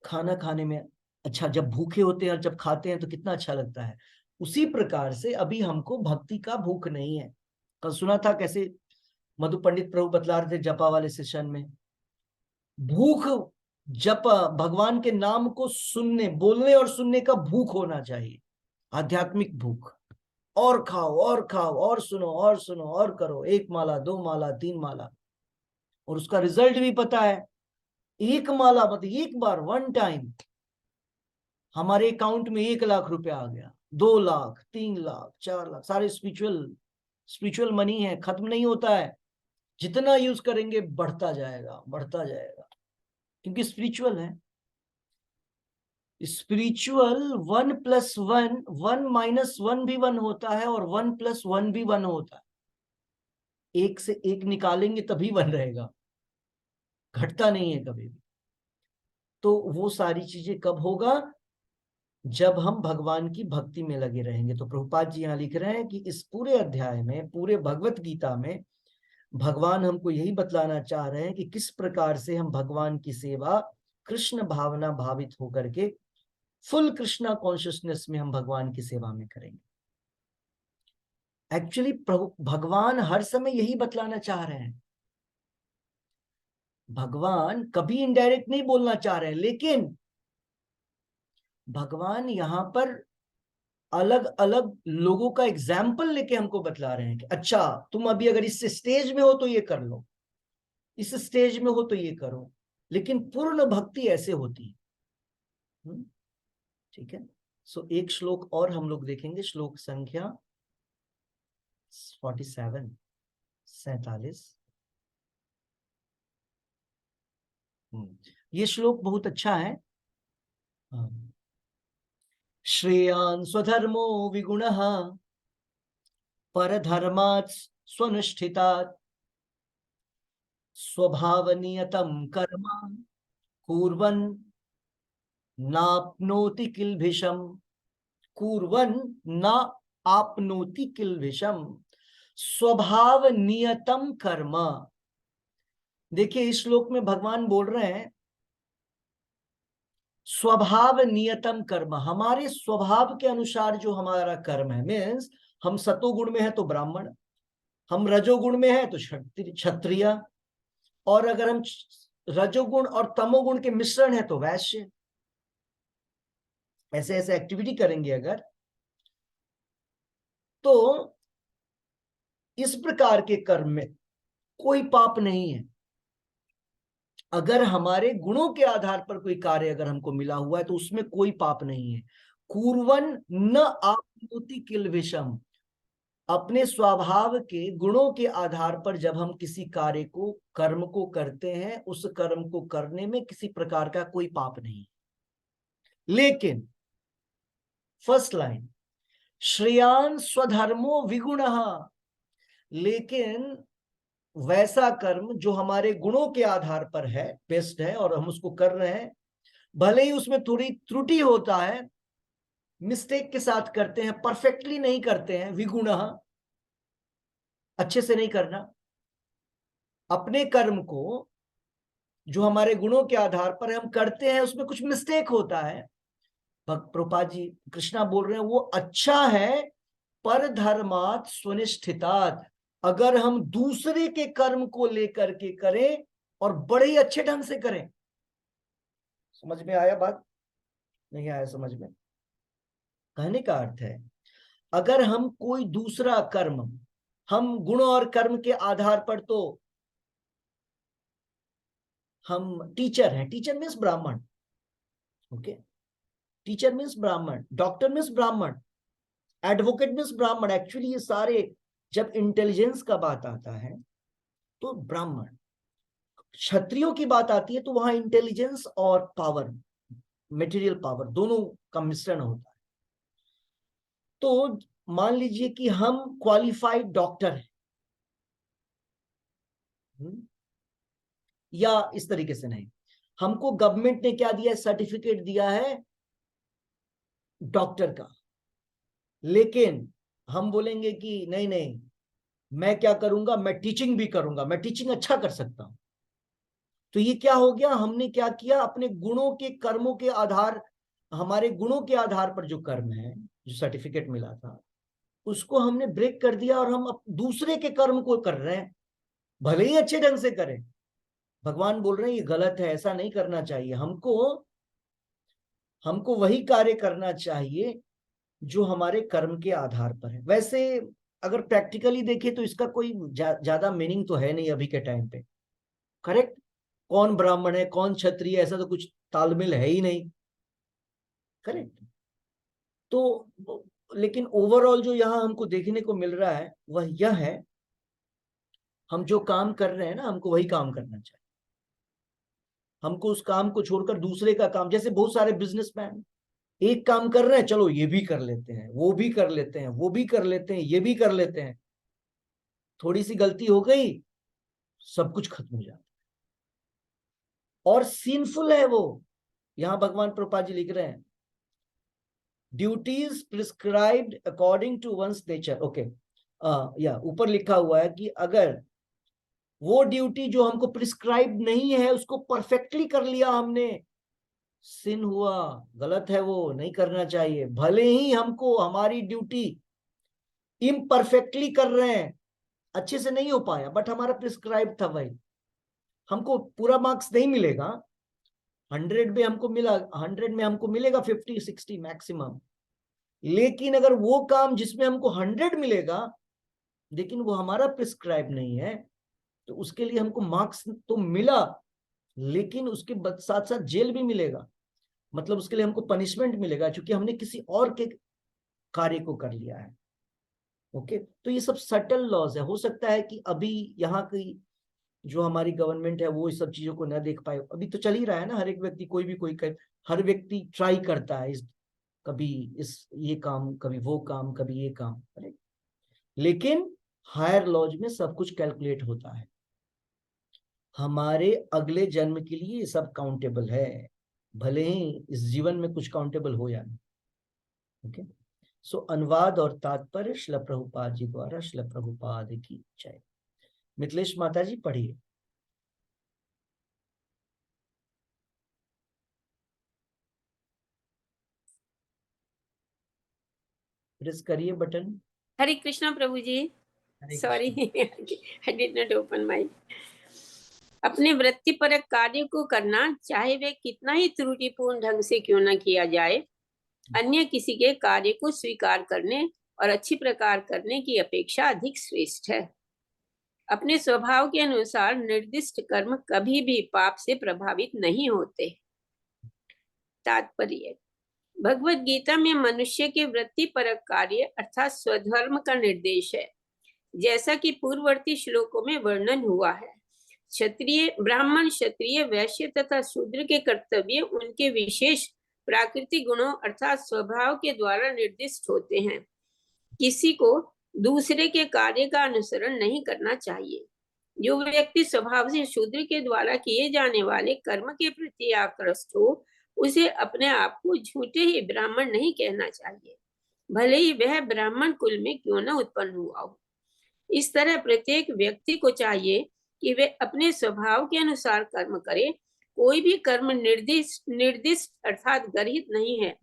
खाना खाने में अच्छा, जब भूखे होते हैं और जब खाते हैं तो कितना अच्छा लगता है, उसी प्रकार से अभी हमको भक्ति का भूख नहीं है। कल सुना था कैसे मधु पंडित प्रभु बतला रहे थे जपा वाले सेशन में, भूख, जप, भगवान के नाम को सुनने, बोलने और सुनने का भूख होना चाहिए, आध्यात्मिक भूख। और खाओ और खाओ और सुनो और सुनो और करो, 1 माला 2 माला 3 माला, और उसका रिजल्ट भी पता है। 1 माला मतलब एक बार, वन टाइम, हमारे अकाउंट में 1 लाख रुपया आ गया, 2 लाख 3 लाख 4 लाख, सारे स्पिरिचुअल मनी है, खत्म नहीं होता है। जितना यूज करेंगे बढ़ता जाएगा, बढ़ता जाएगा, क्योंकि स्पिरिचुअल है। स्पिरिचुअल 1+1, 1 - 1 भी 1 होता है और 1+1 भी 1 होता है। एक से एक निकालेंगे तभी 1 रहेगा, घटता नहीं है कभी भी। तो वो सारी चीजें कब होगा, जब हम भगवान की भक्ति में लगे रहेंगे। तो प्रभुपाद जी यहाँ लिख रहे हैं कि इस पूरे अध्याय में, पूरे भगवत गीता में भगवान हमको यही बतलाना चाह रहे हैं कि किस प्रकार से हम भगवान की सेवा कृष्ण भावना भावित होकर के फुल कृष्णा कॉन्शियसनेस में हम भगवान की सेवा में करेंगे। एक्चुअली प्रभु भगवान हर समय यही बतलाना चाह रहे हैं। भगवान कभी इनडायरेक्ट नहीं बोलना चाह रहे हैं, लेकिन भगवान यहां पर अलग अलग लोगों का एग्जाम्पल लेके हमको बतला रहे हैं कि अच्छा तुम अभी अगर इस स्टेज में हो तो ये कर लो, इस स्टेज में हो तो ये करो, लेकिन पूर्ण भक्ति ऐसे होती है। ठीक है। सो एक श्लोक और हम लोग देखेंगे, श्लोक संख्या 47। ये श्लोक बहुत अच्छा है। श्रेयान् स्वधर्मो विगुणः परधर्मात् स्वनुष्ठितात् स्वभावनियतं कर्म कुर्वन् नाप्नोति किल्बिषम्। कुर्वन् न आपनोति किल्बिषम्, स्वभाव नियतम कर्म। देखिए इस श्लोक में भगवान बोल रहे हैं स्वभाव नियतम कर्म, हमारे स्वभाव के अनुसार जो हमारा कर्म है। मीन्स हम सतोगुण में है तो ब्राह्मण, हम रजोगुण में है तो क्षत्रिय, और अगर हम रजोगुण और तमोगुण के मिश्रण है तो वैश्य। ऐसे ऐसे एक्टिविटी करेंगे अगर, तो इस प्रकार के कर्म में कोई पाप नहीं है। अगर हमारे गुणों के आधार पर कोई कार्य अगर हमको मिला हुआ है तो उसमें कोई पाप नहीं है। कुर्वन न आपनोति किल्बिषम्, अपने स्वभाव के गुणों के आधार पर जब हम किसी कार्य को, कर्म को करते हैं, उस कर्म को करने में किसी प्रकार का कोई पाप नहीं। लेकिन फर्स्ट लाइन, श्रेयान् स्वधर्मो विगुणः, लेकिन वैसा कर्म जो हमारे गुणों के आधार पर है, बेस्ट है और हम उसको कर रहे हैं, भले ही उसमें थोड़ी त्रुटि होता है, मिस्टेक के साथ करते हैं, परफेक्टली नहीं करते हैं, विगुणः, अच्छे से नहीं करना। अपने कर्म को जो हमारे गुणों के आधार पर हम करते हैं, उसमें कुछ मिस्टेक होता है, प्रभुपाद जी कृष्णा बोल रहे हैं वो अच्छा है, पर धर्मात स्वनिष्ठितात, अगर हम दूसरे के कर्म को लेकर के करें और बड़े ही अच्छे ढंग से करें। समझ में आया बात? नहीं आया समझ में? कहने का अर्थ है, अगर हम कोई दूसरा कर्म, हम गुण और कर्म के आधार पर, तो हम टीचर हैं, टीचर मीन्स ब्राह्मण, ओके, टीचर मीन्स ब्राह्मण, डॉक्टर मीन्स ब्राह्मण, एडवोकेट मीन्स ब्राह्मण। एक्चुअली ये सारे, जब इंटेलिजेंस का बात आता है तो ब्राह्मण, क्षत्रियों की बात आती है तो वहां इंटेलिजेंस और पावर, मटेरियल पावर, दोनों का मिश्रण होता है। तो मान लीजिए कि हम क्वालिफाइड डॉक्टर हैं, या इस तरीके से नहीं, हमको गवर्नमेंट ने क्या दिया है, सर्टिफिकेट दिया है डॉक्टर का, लेकिन हम बोलेंगे कि नहीं नहीं, मैं क्या करूंगा, मैं टीचिंग भी करूंगा, मैं टीचिंग अच्छा कर सकता हूं। तो ये क्या हो गया, हमने क्या किया, अपने गुणों के कर्मों के आधार, हमारे गुणों के आधार पर जो कर्म है, जो सर्टिफिकेट मिला था, उसको हमने ब्रेक कर दिया और हम दूसरे के कर्म को कर रहे हैं, भले ही अच्छे ढंग से करें। भगवान बोल रहे हैं ये गलत है, ऐसा नहीं करना चाहिए। हमको वही कार्य करना चाहिए जो हमारे कर्म के आधार पर है। वैसे अगर प्रैक्टिकली देखें तो इसका कोई ज्यादा मीनिंग तो है नहीं अभी के टाइम पे, करेक्ट? कौन ब्राह्मण है कौन क्षत्रिय, ऐसा तो कुछ तालमेल है ही नहीं, करेक्ट? तो लेकिन ओवरऑल जो यहाँ हमको देखने को मिल रहा है वह यह है, हम जो काम कर रहे हैं ना, हमको वही काम करना चाहिए। हमको उस काम को छोड़कर दूसरे का काम, जैसे बहुत सारे बिजनेसमैन एक काम कर रहे हैं, चलो ये भी कर लेते हैं, वो भी कर लेते हैं, वो भी कर लेते हैं, ये भी कर लेते हैं, थोड़ी सी गलती हो गई, सब कुछ खत्म हो जाता है, और सीनफुल है वो। यहां भगवान प्रभुपाद जी लिख रहे हैं, duties prescribed according to one's nature, okay, या ऊपर लिखा हुआ है कि अगर वो ड्यूटी जो हमको प्रिस्क्राइब नहीं है उसको परफेक्टली कर लिया हमने, सिन हुआ, गलत है, वो नहीं करना चाहिए। भले ही हमको हमारी ड्यूटी इम्परफेक्टली कर रहे हैं, अच्छे से नहीं हो पाया, बट हमारा प्रिस्क्राइब था भाई, हमको पूरा मार्क्स नहीं मिलेगा, 100 में हमको मिला, 100 में हमको मिलेगा 50-60 मैक्सिमम, लेकिन अगर वो काम जिसमें हमको 100 मिलेगा लेकिन वो हमारा प्रिस्क्राइब नहीं है, तो उसके लिए हमको मार्क्स तो मिला, लेकिन उसके साथ साथ जेल भी मिलेगा, मतलब उसके लिए हमको पनिशमेंट मिलेगा, क्योंकि हमने किसी और के कार्य को कर लिया है। ओके, तो ये सब सटल लॉज है। हो सकता है कि अभी यहाँ की जो हमारी गवर्नमेंट है वो इस सब चीजों को न देख पाए, अभी तो चल ही रहा है ना, हर एक व्यक्ति, कोई भी कोई हर व्यक्ति ट्राई करता है कभी इस ये काम, कभी वो काम, कभी ये काम, लेकिन हायर लॉज में सब कुछ कैलकुलेट होता है, हमारे अगले जन्म के लिए ये सब काउंटेबल है, भले ही इस जीवन में कुछ काउंटेबल हो या नहीं। ओके, सो अनुवाद और तात्पर्य श्रील प्रभुपाद जी द्वारा। श्रील प्रभुपाद की जय। मिथिलेश माता जी पढ़िए। प्रेस करिए button. Hare Krishna Prabhu ji, sorry I did not open my. अपने वृत्तिपरक कार्य को करना, चाहे वे कितना ही त्रुटिपूर्ण ढंग से क्यों न किया जाए, अन्य किसी के कार्य को स्वीकार करने और अच्छी प्रकार करने की अपेक्षा अधिक श्रेष्ठ है। अपने स्वभाव के अनुसार निर्दिष्ट कर्म कभी भी पाप से प्रभावित नहीं होते। तात्पर्य, भगवत गीता में मनुष्य के वृत्तिपरक कार्य अर्थात स्वधर्म का निर्देश है, जैसा कि पूर्ववर्ती श्लोकों में वर्णन हुआ है। क्षत्रिय, ब्राह्मण, क्षत्रिय, वैश्य तथा शूद्र के कर्तव्य उनके विशेष प्राकृतिक गुणों अर्थात स्वभाव के द्वारा निर्दिष्ट होते हैं। किसी को दूसरे के कार्य का अनुसरण नहीं करना चाहिए। जो व्यक्ति स्वभाव से शूद्र के द्वारा किए जाने वाले कर्म के प्रति आकृष्ट हो, उसे अपने आप को झूठे ही ब्राह्मण नहीं कहना चाहिए, भले ही वह ब्राह्मण कुल में क्यों न उत्पन्न हुआ हो। इस तरह प्रत्येक व्यक्ति को चाहिए कि वे अपने स्वभाव के अनुसार कर्म करे। कोई भी कर्म निर्दिष्ट निर्दिष्ट अर्थात गर्हित नहीं है,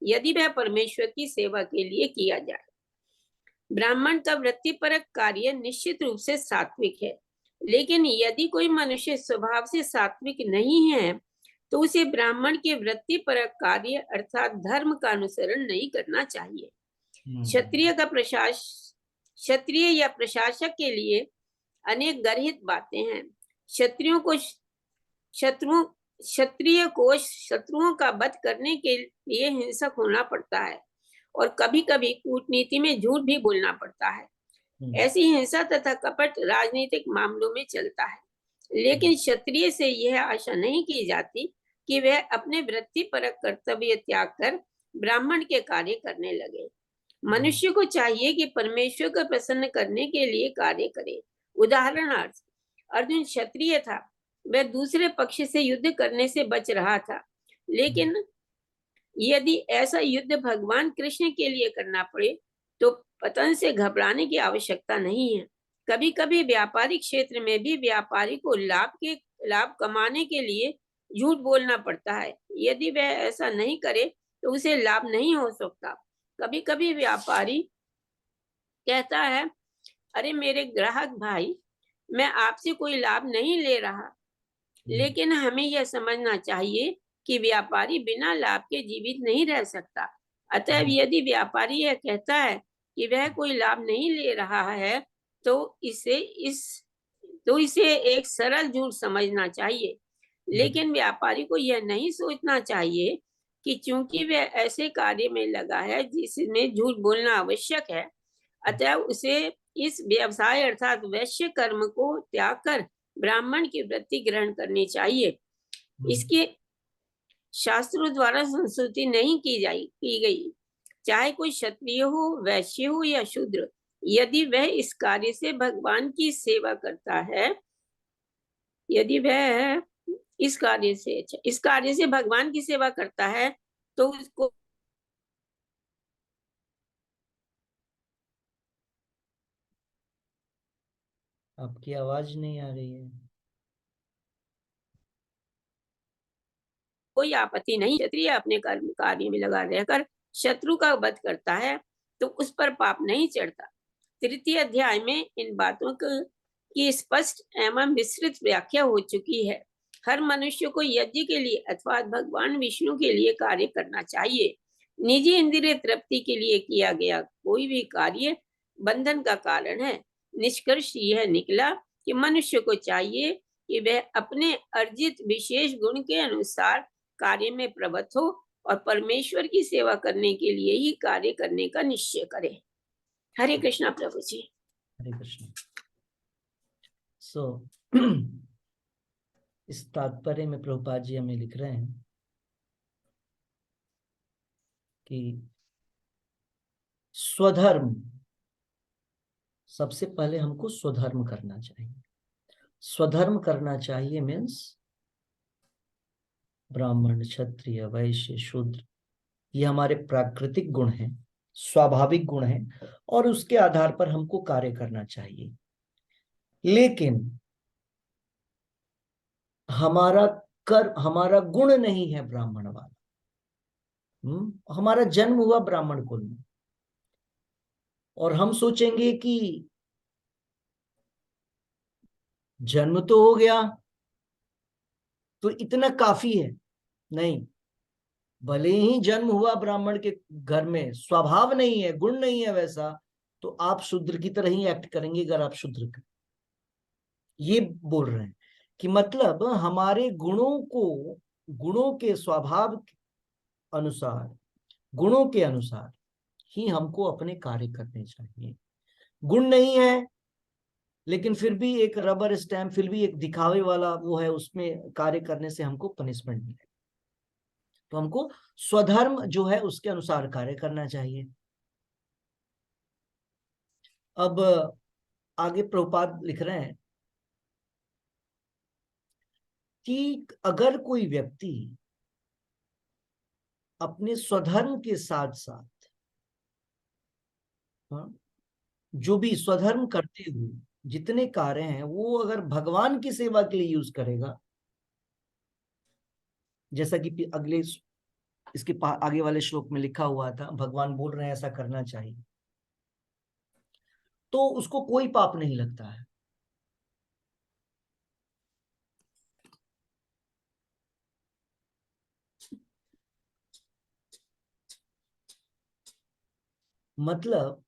यदि वह परमेश्वर की सेवा के लिए किया जाए। ब्राह्मण का वृत्तिपरक कार्य निश्चित रूप से सात्विक है, लेकिन यदि कोई मनुष्य स्वभाव से सात्विक नहीं है तो उसे ब्राह्मण के वृत्तिपरक कार्य अर्थात धर्म का अनुसरण नहीं करना चाहिए। क्षत्रिय या प्रशासक के लिए अनेक गर्हित बातें हैं। क्षत्रिय को शत्रुओं का वध करने के लिए हिंसक होना पड़ता है और कभी कभी कूटनीति में झूठ भी बोलना पड़ता है। ऐसी हिंसा तथा कपट राजनीतिक मामलों में चलता है, लेकिन क्षत्रिय से यह आशा नहीं की जाती कि वह अपने वृत्तिपरक कर्तव्य त्याग कर ब्राह्मण के कार्य करने लगे। मनुष्य को चाहिए कि परमेश्वर को प्रसन्न करने के लिए कार्य करे। उदाहरणार्थ, अर्जुन क्षत्रिय था, वह दूसरे पक्ष से युद्ध करने से बच रहा था, लेकिन यदि ऐसा युद्ध भगवान कृष्ण के लिए करना पड़े तो पतन से घबराने की आवश्यकता नहीं है। कभी कभी व्यापारिक क्षेत्र में भी व्यापारी को लाभ कमाने के लिए झूठ बोलना पड़ता है। यदि वह ऐसा नहीं करे तो उसे लाभ नहीं हो सकता। कभी कभी व्यापारी कहता है, अरे मेरे ग्राहक भाई, मैं आपसे कोई लाभ नहीं ले रहा। लेकिन हमें यह समझना चाहिए कि व्यापारी बिना लाभ के जीवित नहीं रह सकता। अतः यदि व्यापारी यह कहता है कि वह कोई लाभ नहीं ले रहा है तो इसे एक सरल झूठ समझना चाहिए। लेकिन व्यापारी को यह नहीं सोचना चाहिए कि चूंकि वह ऐसे कार्य में लगा है जिसमें झूठ बोलना आवश्यक है, अतः उसे इस व्यवसाय अर्थात वैश्य कर्म को त्याग कर ब्राह्मण की वृत्ति ग्रहण करनी चाहिए। इसके शास्त्रों द्वारा संस्तुति नहीं की गई। चाहे कोई क्षत्रिय हो, वैश्य हो या शूद्र, यदि वह इस कार्य से भगवान की सेवा करता है, यदि वह इस कार्य से भगवान की सेवा करता है तो उसको आपकी आवाज नहीं आ रही है। कोई आपत्ति नहीं। क्षत्रिय अपने कर्म कार्य में लगा रहकर शत्रु का वध करता है तो उस पर पाप नहीं चढ़ता। तृतीय अध्याय में इन बातों की स्पष्ट एवं विस्तृत व्याख्या हो चुकी है। हर मनुष्य को यज्ञ के लिए अथवा भगवान विष्णु के लिए कार्य करना चाहिए। निजी इंद्रिय तृप्ति के लिए किया गया कोई भी कार्य बंधन का कारण है। निष्कर्ष यह निकला कि मनुष्य को चाहिए कि वह अपने अर्जित विशेष गुण के अनुसार कार्य में प्रवृत्त हो और परमेश्वर की सेवा करने के लिए ही कार्य करने का निश्चय करे। हरे कृष्णा प्रभु जी। हरे कृष्ण। इस तात्पर्य में प्रभुपाद जी हमें लिख रहे हैं कि स्वधर्म, सबसे पहले हमको स्वधर्म करना चाहिए। स्वधर्म करना चाहिए मीन्स ब्राह्मण, क्षत्रिय, वैश्य, शूद्र, ये हमारे प्राकृतिक गुण हैं, स्वाभाविक गुण हैं और उसके आधार पर हमको कार्य करना चाहिए। लेकिन हमारा गुण नहीं है ब्राह्मण वाला। हमारा जन्म हुआ ब्राह्मण कुल में और हम सोचेंगे कि जन्म तो हो गया तो इतना काफी है। नहीं, भले ही जन्म हुआ ब्राह्मण के घर में, स्वभाव नहीं है, गुण नहीं है वैसा, तो आप शूद्र की तरह ही एक्ट करेंगे अगर आप शूद्र का। ये बोल रहे हैं कि मतलब हमारे गुणों के स्वभाव अनुसार, गुणों के अनुसार ही हमको अपने कार्य करने चाहिए। गुण नहीं है लेकिन फिर भी एक रबर स्टैम्प, फिर भी एक दिखावे वाला वो है, उसमें कार्य करने से हमको पनिशमेंट मिले। तो हमको स्वधर्म जो है उसके अनुसार कार्य करना चाहिए। अब आगे प्रभुपाद लिख रहे हैं कि अगर कोई व्यक्ति अपने स्वधर्म के साथ साथ, हाँ, जो भी स्वधर्म करते हुए जितने कार्य हैं वो अगर भगवान की सेवा के लिए यूज करेगा, जैसा कि अगले इसके आगे वाले श्लोक में लिखा हुआ था, भगवान बोल रहे हैं ऐसा करना चाहिए, तो उसको कोई पाप नहीं लगता है। मतलब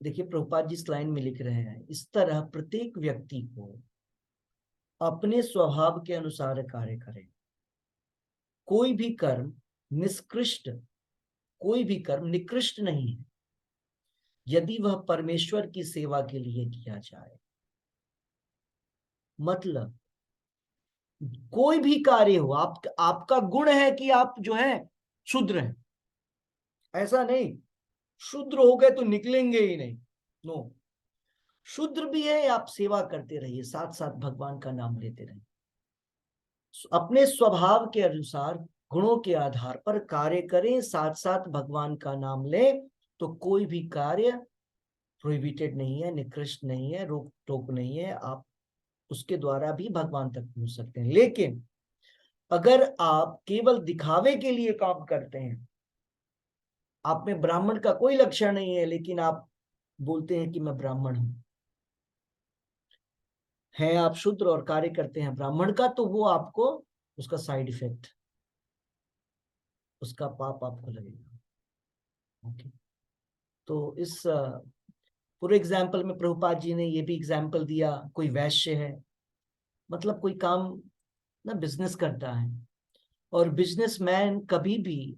देखिए, प्रभुपाद जी इस लाइन में लिख रहे हैं, इस तरह प्रत्येक व्यक्ति को अपने स्वभाव के अनुसार कार्य करें। कोई भी कर्म निष्कृष्ट, कोई भी कर्म निकृष्ट नहीं है यदि वह परमेश्वर की सेवा के लिए किया जाए। मतलब कोई भी कार्य हो, आपका गुण है कि आप जो है शूद्र हैं, ऐसा नहीं शूद्र हो गए तो निकलेंगे ही नहीं, नो, शूद्र भी है, आप सेवा करते रहिए, साथ साथ भगवान का नाम लेते रहिए, अपने स्वभाव के अनुसार गुणों के आधार पर कार्य करें, साथ साथ भगवान का नाम लें, तो कोई भी कार्य प्रोहिबिटेड नहीं है, निकृष्ट नहीं है, रोक टोक नहीं है, आप उसके द्वारा भी भगवान तक पहुंच सकते हैं। लेकिन अगर आप केवल दिखावे के लिए काम करते हैं, आप में ब्राह्मण का कोई लक्षण नहीं है लेकिन आप बोलते हैं कि मैं ब्राह्मण हूं, है आप शूद्र और कार्य करते हैं ब्राह्मण का, तो वो आपको उसका साइड इफेक्ट, उसका पाप आपको लगेगा। ओके, तो इस पूरे एग्जाम्पल में प्रभुपाद जी ने ये भी एग्जाम्पल दिया, कोई वैश्य है, मतलब कोई काम ना बिजनेस करता है, और बिजनेसमैन कभी भी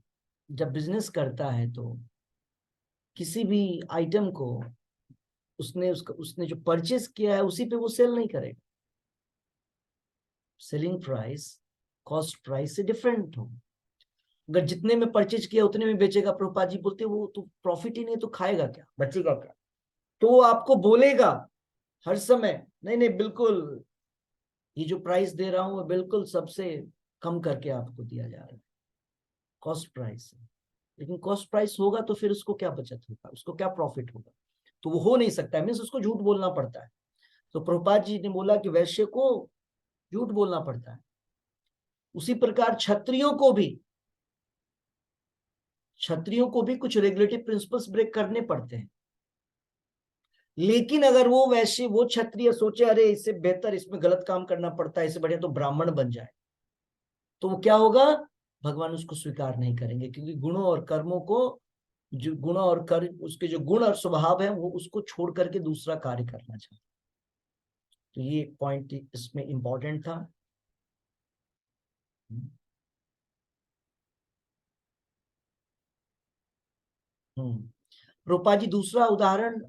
जब बिजनेस करता है तो किसी भी आइटम को उसने जो परचेस किया है उसी पे वो सेल नहीं करेगा। सेलिंग प्राइस कॉस्ट प्राइस से डिफरेंट हो, अगर जितने में परचेज किया उतने में बेचेगा, प्रभुपाद जी बोलते वो तो प्रॉफिट ही नहीं, तो खाएगा क्या, बचेगा क्या, तो वो आपको बोलेगा हर समय नहीं नहीं बिल्कुल ये जो प्राइस दे रहा हूं वो बिल्कुल सबसे कम करके आपको दिया जा रहा है, कॉस्ट प्राइस है। लेकिन कॉस्ट प्राइस होगा तो फिर उसको क्या बचत होगा, उसको क्या प्रॉफिट होगा, तो वो हो नहीं सकता है, मीन्स उसको झूठ बोलना पड़ता है। तो प्रभुपाद जी ने बोला कि वैश्य को झूठ बोलना पड़ता है, उसी प्रकार क्षत्रियों को भी कुछ रेगुलेटरी प्रिंसिपल्स ब्रेक करने पड़ते हैं। लेकिन अगर वो वैश्य वो क्षत्रिय सोचे अरे इससे बेहतर इसमें गलत काम करना पड़ता है, इससे बढ़िया तो ब्राह्मण बन जाए, तो वो क्या होगा, भगवान उसको स्वीकार नहीं करेंगे, क्योंकि गुणों और कर्मों को, जो गुण और कर्म, उसके जो गुण और स्वभाव है वो उसको छोड़ करके दूसरा कार्य करना चाहते। तो ये पॉइंट इसमें इंपॉर्टेंट था। रूपा जी दूसरा उदाहरण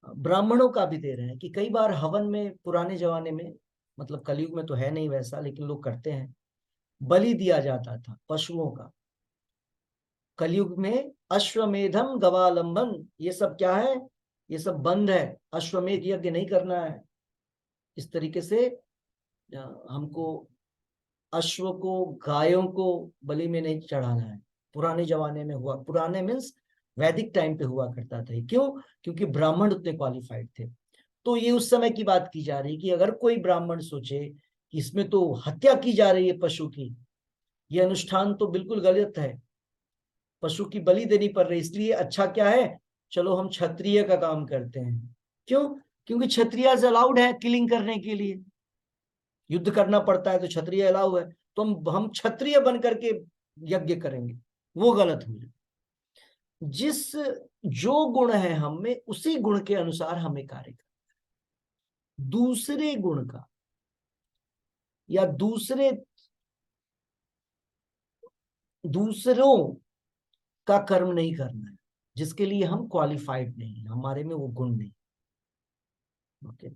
ब्राह्मणों का भी दे रहे हैं कि कई बार हवन में, पुराने जमाने में, मतलब कलयुग में तो है नहीं वैसा लेकिन लोग करते हैं, बलि दिया जाता था पशुओं का। कलयुग में अश्वमेधम गवालंबन, ये सब क्या है, ये सब बंद है, अश्वमेध यज्ञ नहीं करना है, इस तरीके से हमको अश्व को, गायों को बलि में नहीं चढ़ाना है। पुराने जमाने में हुआ, पुराने मीन्स वैदिक टाइम पे हुआ करता था। क्यों? क्योंकि ब्राह्मण उतने क्वालिफाइड थे। तो ये उस समय की बात की जा रही है कि अगर कोई ब्राह्मण सोचे कि इसमें तो हत्या की जा रही है पशु की, ये अनुष्ठान तो बिल्कुल गलत है, पशु की बलि देनी पड़ रही, इसलिए अच्छा क्या है, चलो हम क्षत्रिय का काम करते हैं। क्यों? क्योंकि क्षत्रिय अलाउड है किलिंग करने के लिए, युद्ध करना पड़ता है तो क्षत्रिय अलाउ है, तो हम क्षत्रिय बन करके यज्ञ करेंगे, वो गलत हो जाए। जिस जो गुण है हम में उसी गुण के अनुसार हमें कार्य करना, दूसरे गुण का या दूसरों का कर्म नहीं करना है जिसके लिए हम क्वालिफाइड नहीं, हमारे में वो गुण नहीं। ओके,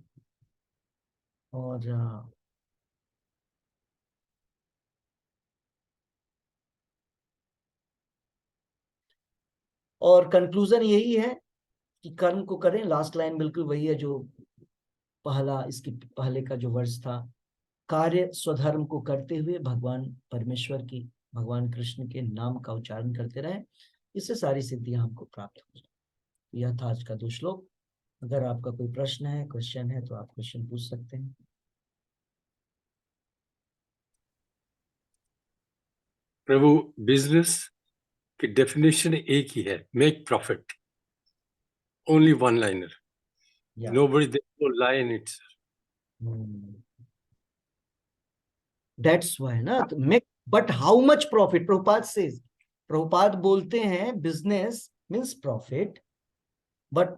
और कंक्लूजन यही है कि कर्म को करें, लास्ट लाइन बिल्कुल वही है जो इसके पहले का जो वर्ष था, कार्य स्वधर्म को करते हुए भगवान परमेश्वर की, भगवान कृष्ण के नाम का उच्चारण करते रहे, इससे सारी सिद्धियां हमको प्राप्त हो जाए। यह था आज का 2 श्लोक। अगर आपका कोई प्रश्न है, क्वेश्चन है, तो आप क्वेश्चन पूछ सकते हैं। प्रभु, बिजनेस की डेफिनेशन एक ही है, make profit, only one liner, nobody, there no lie in it. That's why ना, तो make, but how much profit? Prabhupada बोलते हैं business means profit, but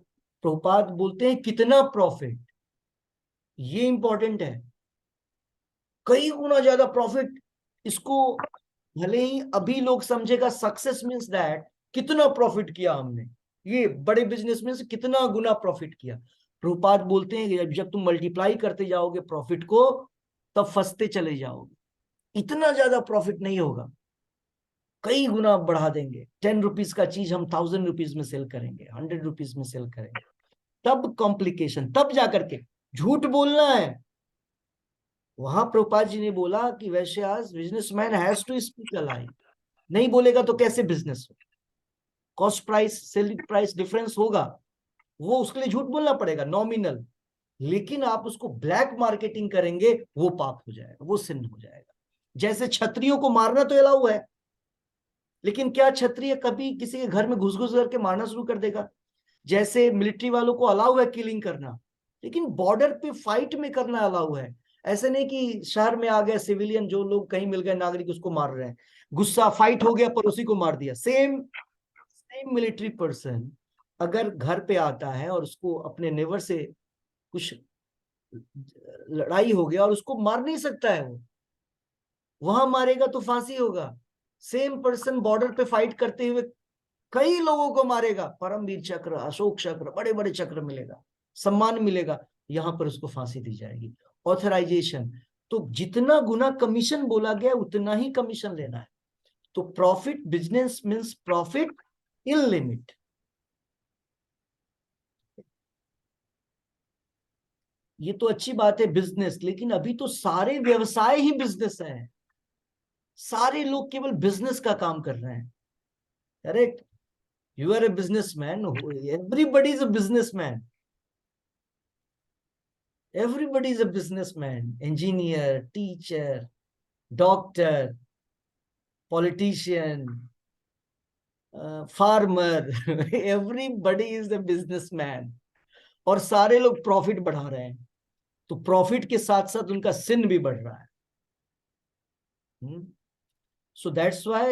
Prabhupada बोलते हैं कितना प्रॉफिट, ये इंपॉर्टेंट है। कई गुना ज्यादा प्रॉफिट, इसको भले ही अभी लोग समझेगा सक्सेस मींस दैट कितना प्रॉफिट किया हमने, ये बड़े बिजनेस में से कितना गुना प्रॉफिट किया। प्रभुपाद बोलते हैं कि जब तुम मल्टीप्लाई करते जाओगे प्रॉफिट को, तब फंसते चले जाओगे, इतना ज्यादा प्रॉफिट नहीं होगा, कई गुना बढ़ा देंगे। 10 रुपीज का चीज हम 1000 रुपीज में सेल करेंगे, 100 रुपीज में सेल करेंगे, तब कॉम्प्लिकेशन, तब जाकर के झूठ बोलना है। वहां प्रभुपाद जी ने बोला कि वैसे आज businessman has to speak a lie, नहीं बोलेगा तो कैसे बिजनेस हो? Cost price selling price difference होगा, वो उसके लिए झूठ बोलना पड़ेगा नॉमिनल, लेकिन आप उसको ब्लैक मार्केटिंग करेंगे, वो पाप हो जाएगा, वो सिन हो जाएगा। जैसे क्षत्रियों को मारना तो अलाउ है, लेकिन क्या क्षत्रिय कभी किसी के घर में घुस घुस करके मारना शुरू कर देगा? जैसे मिलिट्री वालों को अलाउ है किलिंग करना, लेकिन बॉर्डर पे फाइट में करना अलाउ है। ऐसे नहीं कि शहर में आ गए सिविलियन, जो लोग कहीं मिल गए नागरिक उसको मार रहे हैं, गुस्सा फाइट हो गया पड़ोसी को मार दिया। सेम मिलिट्री पर्सन अगर घर पे आता है और उसको अपने नेवर से कुछ लड़ाई हो गया और उसको मार नहीं सकता है, वो वहां मारेगा तो फांसी होगा। सेम पर्सन बॉर्डर पे फाइट करते हुए कई लोगों को मारेगा, परमवीर चक्र, अशोक चक्र, बड़े बड़े चक्र मिलेगा, सम्मान मिलेगा, यहां पर उसको फांसी दी जाएगी। ऑथराइजेशन, तो जितना गुना कमीशन बोला गया उतना ही कमीशन लेना है। तो profit, business means profit in limit. ये तो अच्छी बात है बिजनेस, लेकिन अभी तो सारे व्यवसाय ही बिजनेस है, सारे लोग केवल बिजनेस का काम कर रहे हैं। Correct, you are a businessman, everybody is a businessman, everybody is a businessman, engineer, teacher, doctor, politician, farmer, everybody is a businessman, और सारे लोग प्रॉफिट बढ़ा रहे हैं, तो प्रॉफिट के साथ साथ उनका सिन भी बढ़ रहा है। So that's why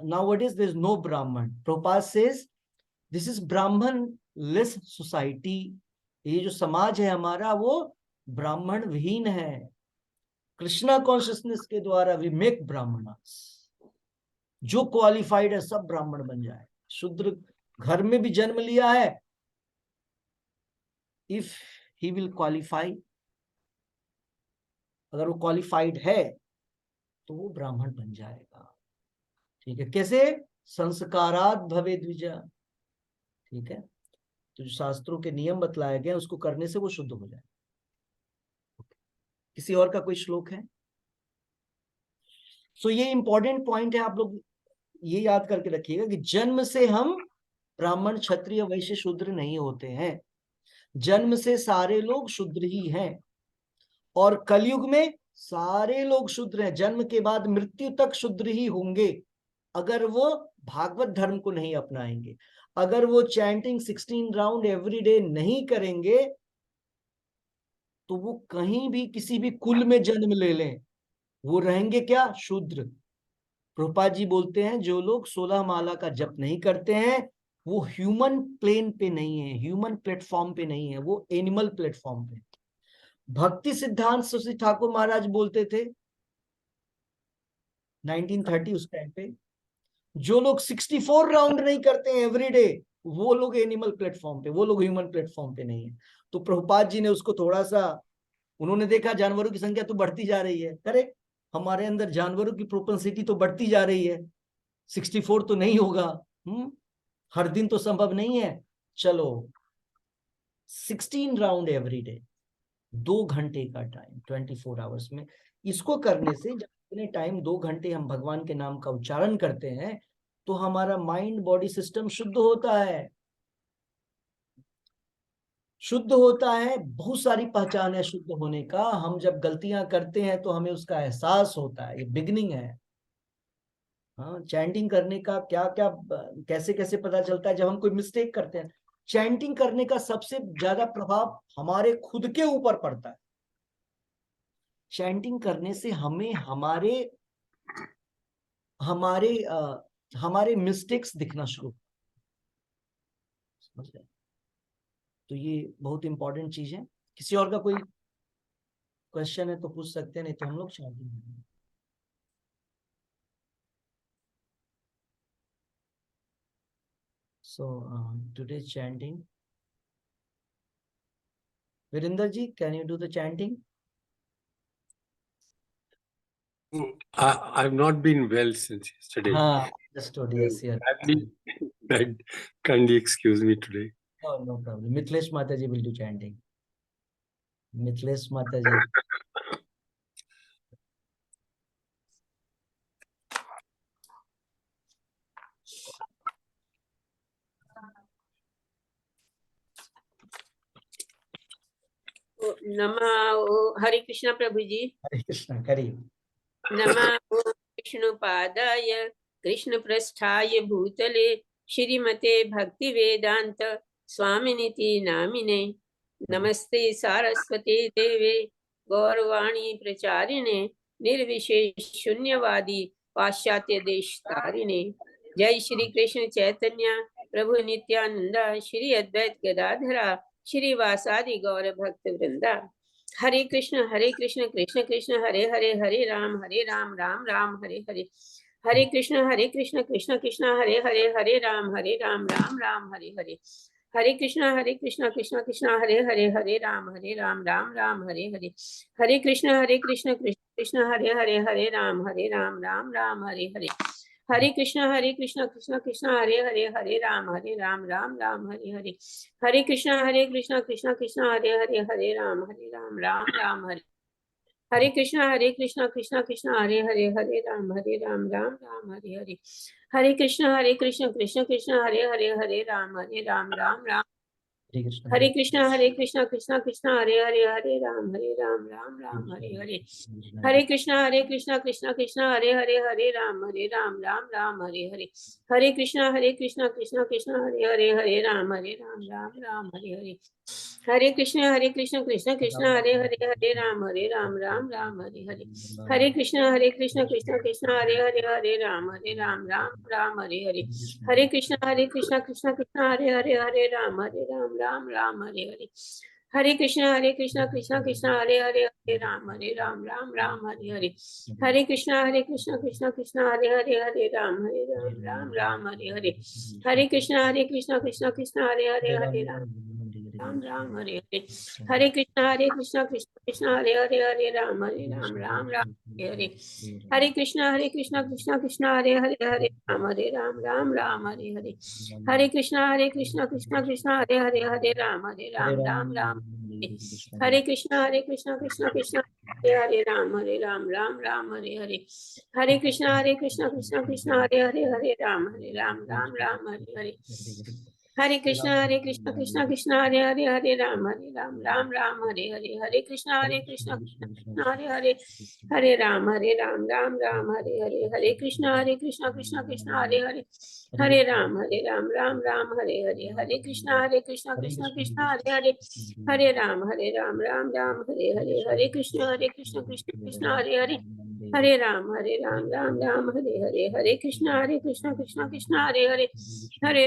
nowadays there is no Brahman. Prabhupada says this is Brahman less society. ये जो समाज है हमारा वो ब्राह्मण विहीन है। कृष्णा कॉन्शियसनेस के द्वारा वी मेक ब्राह्मणास, जो क्वालिफाइड है सब ब्राह्मण बन जाए। शूद्र घर में भी जन्म लिया है, इफ ही विल क्वालिफाई, अगर वो क्वालिफाइड है तो वो ब्राह्मण बन जाएगा। ठीक है, कैसे? संस्कारात भवे द्विजा। ठीक है, तो जो शास्त्रों के नियम बतलाए गए उसको करने से वो शुद्ध हो जाए। किसी और का कोई श्लोक है? सो ये इंपॉर्टेंट पॉइंट है, आप लोग ये याद करके रखिएगा कि जन्म से हम ब्राह्मण, क्षत्रिय, वैश्य, शूद्र नहीं होते हैं। जन्म से सारे लोग शूद्र ही हैं, और कलयुग में सारे लोग शूद्र हैं। जन्म के बाद मृत्यु तक शूद्र ही होंगे, अगर वो भागवत धर्म को नहीं अपनाएंगे, अगर वो चैंटिंग 16 राउंड एवरी डे नहीं करेंगे, तो वो कहीं भी किसी भी कुल में जन्म ले लें, वो रहेंगे क्या? शूद्र। प्रभुपाद जी बोलते हैं जो लोग 16 माला का जप नहीं करते हैं वो ह्यूमन प्लेन पे नहीं है, ह्यूमन प्लेटफॉर्म पे नहीं है, वो एनिमल प्लेटफॉर्म पे। भक्ति सिद्धांत सरस्वती ठाकुर महाराज बोलते थे 1930 उस टाइम पे, जो लोग 64 राउंड नहीं करते हैं एवरीडे, वो लोग एनिमल प्लेटफॉर्म पे, वो लोग ह्यूमन प्लेटफॉर्म पे नहीं है। तो प्रभुपाद जी ने उसको थोड़ा सा, उन्होंने देखा जानवरों की संख्या तो बढ़ती जा रही है, करेक्ट, हमारे अंदर जानवरों की प्रोपेंसिटी तो बढ़ती जा रही है, 64 तो नहीं होगा, हर दिन तो संभव नहीं है, चलो 16 राउंड एवरी डे। 2 घंटे का टाइम 24 आवर्स में। इसको करने से जब इतने टाइम 2 घंटे हम भगवान के नाम का उच्चारण करते हैं तो हमारा माइंड बॉडी सिस्टम शुद्ध होता है, शुद्ध होता है। बहुत सारी पहचान है शुद्ध होने का। हम जब गलतियां करते हैं तो हमें उसका एहसास होता है, ये बिगनिंग है। हाँ, चैंटिंग करने का क्या क्या कैसे कैसे पता चलता है जब हम कोई मिस्टेक करते हैं। चैंटिंग करने का सबसे ज्यादा प्रभाव हमारे खुद के ऊपर पड़ता है। चैंटिंग करने से हमें हमारे हमारे हमारे मिस्टेक्स दिखना शुरू, समझ रहे? तो ये बहुत इंपॉर्टेंट चीज है। किसी और का कोई क्वेश्चन है तो पूछ सकते हैं, नहीं तो हम लोग chanting. So today's chanting. Virinder ji, can you do the chanting? I've not been well since yesterday. Understood. Yes, yes. Kindly excuse me today. No, no problem. Mithilesh Mataji will do chanting. Mithilesh Mataji. नमो हरे कृष्णा प्रभु जी। हरे कृष्णा, करिए। नमो विष्णुपादाय कृष्ण पृष्ठाय भूतले श्रीमते भक्ति वेदांत स्वामिनिति नामिने। नमस्ते सारस्वती देवे गौरवाणी प्रचारिणे निर्विशेष शून्यवादी पाश्चात्य देश तारिणे। जय श्री कृष्ण चैतन्य प्रभु नित्यानंद श्री अद्वैत गदाधरा श्रीवासादि गौर भक्त वृंदा। हरे कृष्ण कृष्ण कृष्ण हरे हरे हरे राम राम राम हरे हरे। हरे कृष्ण कृष्ण कृष्ण हरे हरे हरे राम राम राम हरे हरे। हरे कृष्ण कृष्ण कृष्ण हरे हरे हरे राम राम राम हरे हरे। हरे कृष्ण कृष्ण कृष्ण हरे हरे हरे राम राम राम हरे हरे। हरे कृष्ण कृष्ण कृष्ण हरे हरे राम राम राम हरे हरे। हरे कृष्ण कृष्ण कृष्ण हरे हरे राम राम राम हरे। हरे कृष्ण कृष्ण कृष्ण हरे राम राम राम हरे हरे। हरे कृष्ण कृष्ण कृष्ण हरे राम राम राम। हरे कृष्ण कृष्ण कृष्ण हरे राम राम हरे हरे। हरे कृष्ण कृष्ण कृष्ण हरे राम राम राम हरे हरे। हरे कृष्ण कृष्ण कृष्ण हरे राम राम हरे हरे। हरे कृष्ण कृष्ण कृष्ण हरे राम राम हरे हरे। हरे कृष्ण कृष्ण कृष्ण हरे राम राम हरे हरे। हरे कृष्ण कृष्ण कृष्ण हरे राम राम हरे हरे। हरे कृष्ण कृष्ण कृष्ण हरे राम राम हरे हरे। हरे कृष्ण कृष्ण कृष्ण हरे राम राम हरे हरे। हरे कृष्ण कृष्ण कृष्ण हरे राम हरे हरे। हरे कृष्ण कृष्ण हरे राम राम हरे हरे। हरे कृष्ण कृष्ण हरे राम राम हरे हरे। हरे कृष्ण कृष्ण हरे राम राम हरे। हरे कृष्ण कृष्ण हरे राम राम हरे हरे। हरे कृष्ण कृष्ण हरे राम राम हरे हरे। हरे कृष्ण कृष्ण हरे राम राम हरे हरे। हरे कृष्ण कृष्ण हरे राम राम हरे हरे। हरे कृष्ण कृष्ण कृष्ण हरे राम राम हरे हरे। हरे कृष्ण कृष्ण कृष्ण हरे राम राम हरे हरे। हरे कृष्ण कृष्ण हरे राम राम हरे हरे। हरे कृष्ण कृष्ण कृष्ण हरे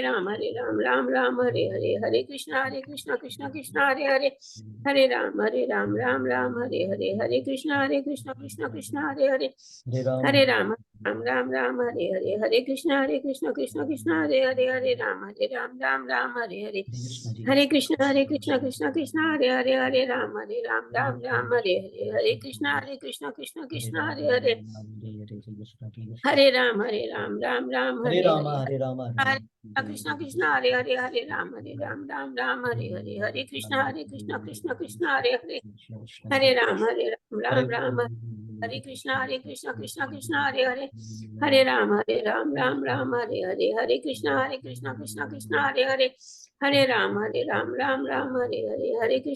राम राम हरे हरे। हरे कृष्ण कृष्ण कृष्ण हरे राम राम हरे हरे। हरे कृष्ण कृष्ण कृष्ण हरे हरे। हरे राम राम राम राम हरे हरे, हरे कृष्ण कृष्ण कृष्ण हरे हरे, हरे राम राम राम हरे हरे, हरे कृष्ण कृष्ण कृष्ण हरे हरे, हरे राम राम हरे हरे, हरे कृष्ण कृष्ण कृष्ण हरे हरे, हरे राम राम राम हरे हरे राम हरे, हरे राम हरे कृष्ण कृष्ण हरे हरे, हरे राम राम हरे हरे, हरे कृष्ण कृष्ण कृष्ण हरे हरे, हरे राम राम हरे कृष्ण कृष्ण कृष्ण हरे हरे, हरे राम राम हरे हरे, हरे कृष्ण कृष्ण कृष्ण हरे हरे, हरे राम राम हरे हरे, हरे कृष्ण